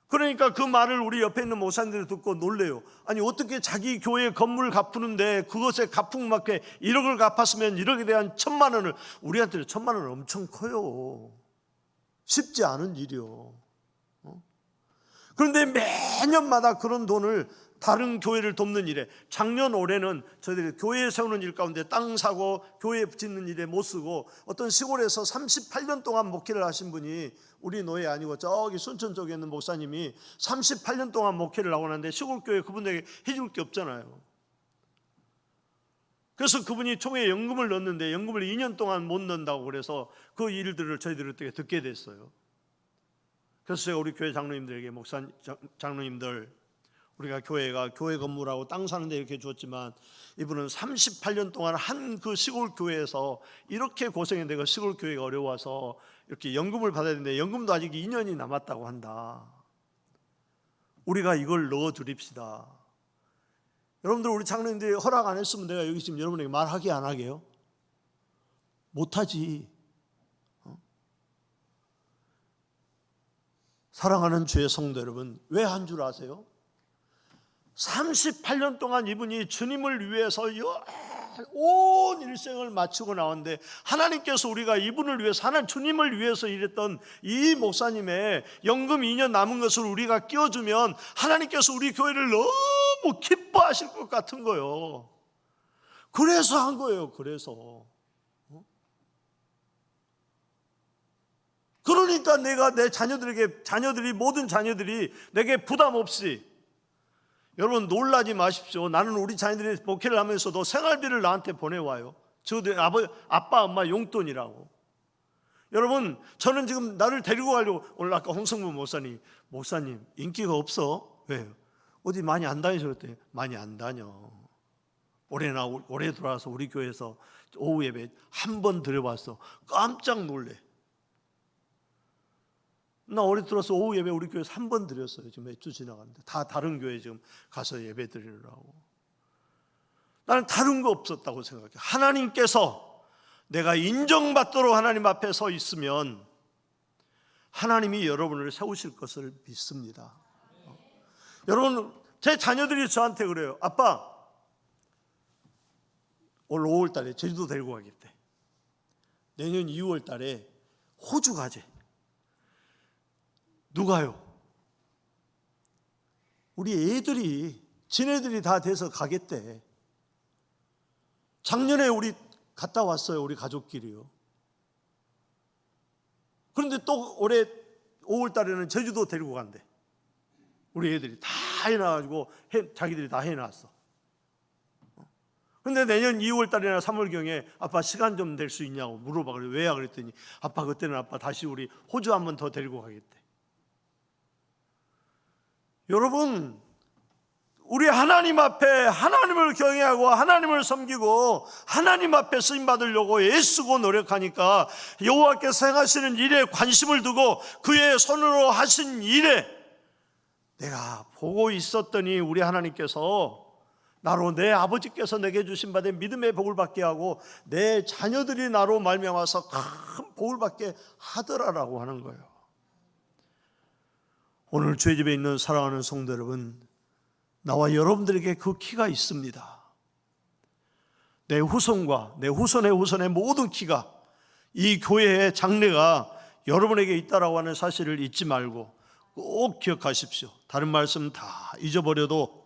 그러니까 그 말을 우리 옆에 있는 목사님들이 듣고 놀래요. 아니, 어떻게 자기 교회 건물을 갚는데 그것에 갚음맞게 1억을 갚았으면 1억에 대한 1,000만 원을, 우리한테는 1,000만 원은 엄청 커요. 쉽지 않은 일이요. 그런데 매년마다 그런 돈을 다른 교회를 돕는 일에, 작년 올해는 저희들이 교회 세우는 일 가운데 땅 사고 교회 짓는 일에 못 쓰고, 어떤 시골에서 38년 동안 목회를 하신 분이, 우리 노예 아니고 저기 순천 쪽에 있는 목사님이 38년 동안 목회를 하고 났는데 시골 교회 그분에게 해줄 게 없잖아요. 그래서 그분이 총회에 연금을 넣었는데 연금을 2년 동안 못 넣는다고 그래서 그 일들을 저희들이 어떻게 듣게 됐어요. 그래서 제가 우리 교회 장로님들에게, 장로님들, 우리가 교회가 교회 건물하고 땅 사는데 이렇게 주었지만 이분은 38년 동안 한 그 시골 교회에서 이렇게 고생했는데 그 시골 교회가 어려워서 이렇게 연금을 받아야 되는데 연금도 아직 2년이 남았다고 한다. 우리가 이걸 넣어 드립시다. 여러분들, 우리 장로님들이 허락 안 했으면 내가 여기 지금 여러분에게 말하게 안 하게요? 못하지. 사랑하는 주의 성도 여러분, 왜 한 줄 아세요? 38년 동안 이분이 주님을 위해서 온 일생을 마치고 나왔는데, 하나님께서 우리가 이분을 위해서, 하나님 주님을 위해서 일했던 이 목사님의 연금 2년 남은 것을 우리가 끼워주면 하나님께서 우리 교회를 너무 기뻐하실 것 같은 거예요. 그래서 한 거예요. 그래서 그러니까 내가 내 모든 자녀들이 내게 부담 없이, 여러분 놀라지 마십시오. 나는 우리 자녀들이 목회를 하면서도 생활비를 나한테 보내와요. 저들 아빠 엄마 용돈이라고. 여러분, 저는 지금 나를 데리고 가려고, 오늘 아까 홍성문 목사님 인기가 없어? 왜요? 어디 많이 안 다니셔? 그랬더니 많이 안 다녀. 올해 들어와서 우리 교회에서 오후 예배 한 번 드려봤어. 깜짝 놀래. 나 올해 들어와서 오후 예배 우리 교회에서 한 번 드렸어요. 지금 몇 주 지나갔는데 다 다른 교회 지금 가서 예배 드리느라고. 나는 다른 거 없었다고 생각해. 하나님께서 내가 인정받도록 하나님 앞에 서 있으면 하나님이 여러분을 세우실 것을 믿습니다. 여러분, 제 자녀들이 저한테 그래요. 아빠, 올 5월 달에 제주도 데리고 가겠대. 내년 2월 달에 호주 가재. 누가요? 우리 애들이, 지네들이 다 돼서 가겠대. 작년에 우리 갔다 왔어요. 우리 가족끼리요. 그런데 또 올해 5월 달에는 제주도 데리고 간대. 우리 애들이 다 해놔가지고 자기들이 다 해놨어. 그런데 내년 2월 달이나 3월경에 아빠 시간 좀 될 수 있냐고 물어봐. 그래. 왜야? 그랬더니 아빠 그때는 아빠 다시 우리 호주 한 번 더 데리고 가겠대. 여러분, 우리 하나님 앞에 하나님을 경외하고 하나님을 섬기고 하나님 앞에 쓰임 받으려고 애쓰고 노력하니까 여호와께서 행하시는 일에 관심을 두고 그의 손으로 하신 일에 내가 보고 있었더니 우리 하나님께서 나로 내 아버지께서 내게 주신 바 된 믿음의 복을 받게 하고 내 자녀들이 나로 말미암아서 큰 복을 받게 하더라라고 하는 거예요. 오늘 주의 집에 있는 사랑하는 성도 여러분, 나와 여러분들에게 그 키가 있습니다. 내 후손과 내 후손의 후손의 모든 키가, 이 교회의 장래가 여러분에게 있다라고 하는 사실을 잊지 말고 꼭 기억하십시오. 다른 말씀 다 잊어버려도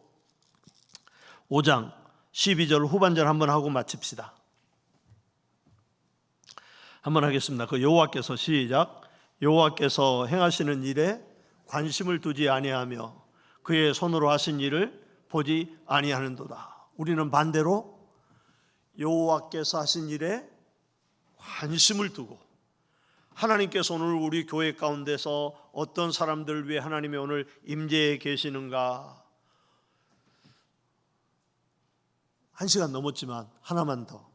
5장 12절 후반절 한번 하고 마칩시다. 한번 하겠습니다. 그 여호와께서 시작. 여호와께서 행하시는 일에 관심을 두지 아니하며 그의 손으로 하신 일을 보지 아니하는도다. 우리는 반대로 여호와께서 하신 일에 관심을 두고, 하나님께서 오늘 우리 교회 가운데서 어떤 사람들 위해 하나님이 오늘 임재해 계시는가. 1시간 넘었지만 하나만 더.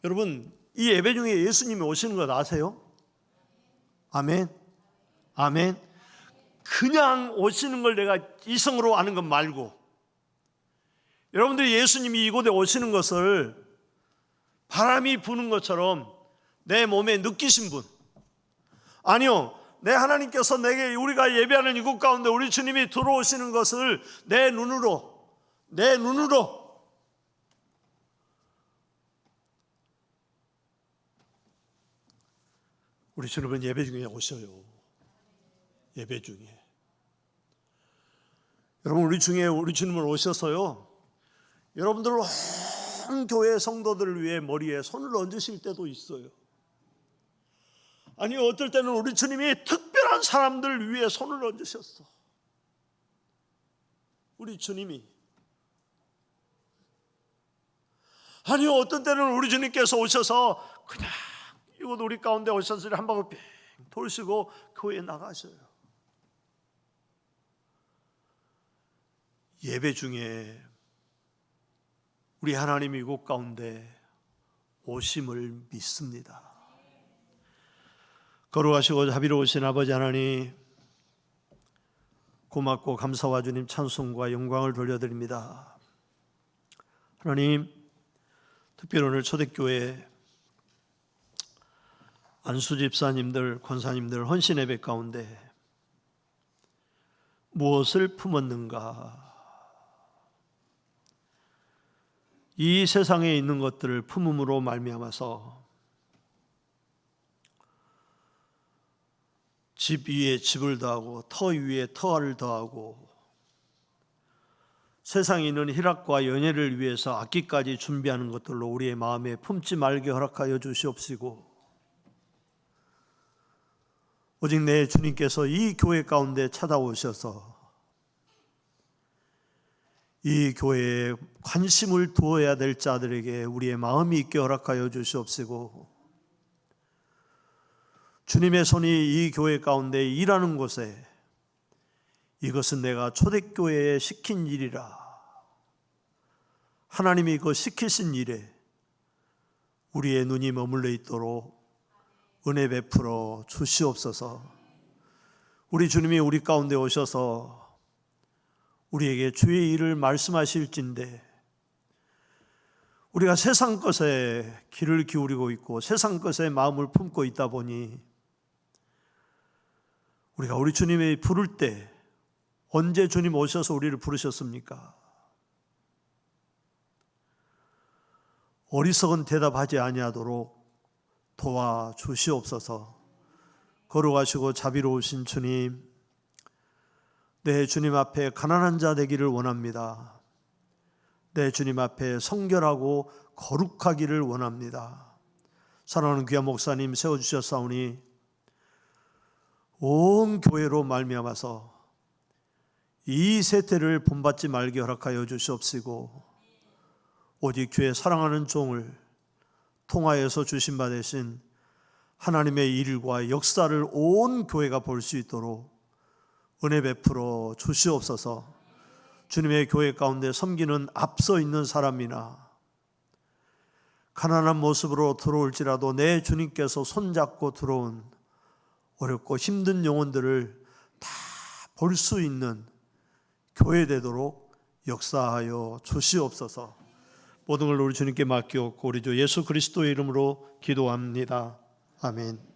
여러분, 이 예배 중에 예수님이 오시는 것 아세요? 아멘. 아멘. 그냥 오시는 걸 내가 이성으로 아는 것 말고, 여러분들이 예수님이 이곳에 오시는 것을 바람이 부는 것처럼 내 몸에 느끼신 분, 아니요, 내 하나님께서 내게, 우리가 예배하는 이곳 가운데 우리 주님이 들어오시는 것을 내 눈으로 우리 주님은 예배 중에 오셔요. 예배 중에. 여러분, 우리 주님은 오셔서요, 여러분들 온 교회 성도들을 위해 머리에 손을 얹으실 때도 있어요. 아니, 어떨 때는 우리 주님이 특별한 사람들 위해 손을 얹으셨어. 우리 주님이. 아니, 어떤 때는 우리 주님께서 오셔서 그냥 이곳 우리 가운데 오셔서 한 바퀴 빙 돌시고 교회에 나가셔요. 예배 중에 우리 하나님 이곳 가운데 오심을 믿습니다. 거룩하시고 자비로우신 아버지 하나님, 고맙고 감사와 주님 찬송과 영광을 돌려드립니다. 하나님, 특별히 오늘 초대교회 안수 집사님들, 권사님들 헌신 예배 가운데 무엇을 품었는가? 이 세상에 있는 것들을 품음으로 말미암아서 집 위에 집을 더하고 터 위에 터를 더하고 세상에 있는 희락과 연애를 위해서 악기까지 준비하는 것들로 우리의 마음에 품지 말게 허락하여 주시옵시고, 오직 내 주님께서 이 교회 가운데 찾아오셔서 이 교회에 관심을 두어야 될 자들에게 우리의 마음이 있게 허락하여 주시옵시고, 주님의 손이 이 교회 가운데 일하는 곳에 이것은 내가 초대교회에 시킨 일이라, 하나님이 그 시키신 일에 우리의 눈이 머물러 있도록 은혜 베풀어 주시옵소서. 우리 주님이 우리 가운데 오셔서 우리에게 주의 일을 말씀하실진데 우리가 세상 것에 귀를 기울이고 있고 세상 것에 마음을 품고 있다 보니 우리가 우리 주님이 부를 때 언제 주님 오셔서 우리를 부르셨습니까? 어리석은 대답하지 아니하도록 도와주시옵소서. 걸어가시고 자비로우신 주님, 내 주님 앞에 가난한 자 되기를 원합니다. 내 주님 앞에 성결하고 거룩하기를 원합니다. 사랑하는 귀한 목사님 세워주셨사오니 온 교회로 말미암아서 이 세태를 본받지 말게 허락하여 주시옵시고, 오직 주의 사랑하는 종을 통하여서 주신 바 되신 하나님의 일과 역사를 온 교회가 볼 수 있도록 은혜 베풀어 주시옵소서. 주님의 교회 가운데 섬기는 앞서 있는 사람이나 가난한 모습으로 들어올지라도 내 주님께서 손잡고 들어온 어렵고 힘든 영혼들을 다 볼 수 있는 교회 되도록 역사하여 주시옵소서. 모든 걸 우리 주님께 맡기옵고 우리 주 예수 그리스도의 이름으로 기도합니다. 아멘.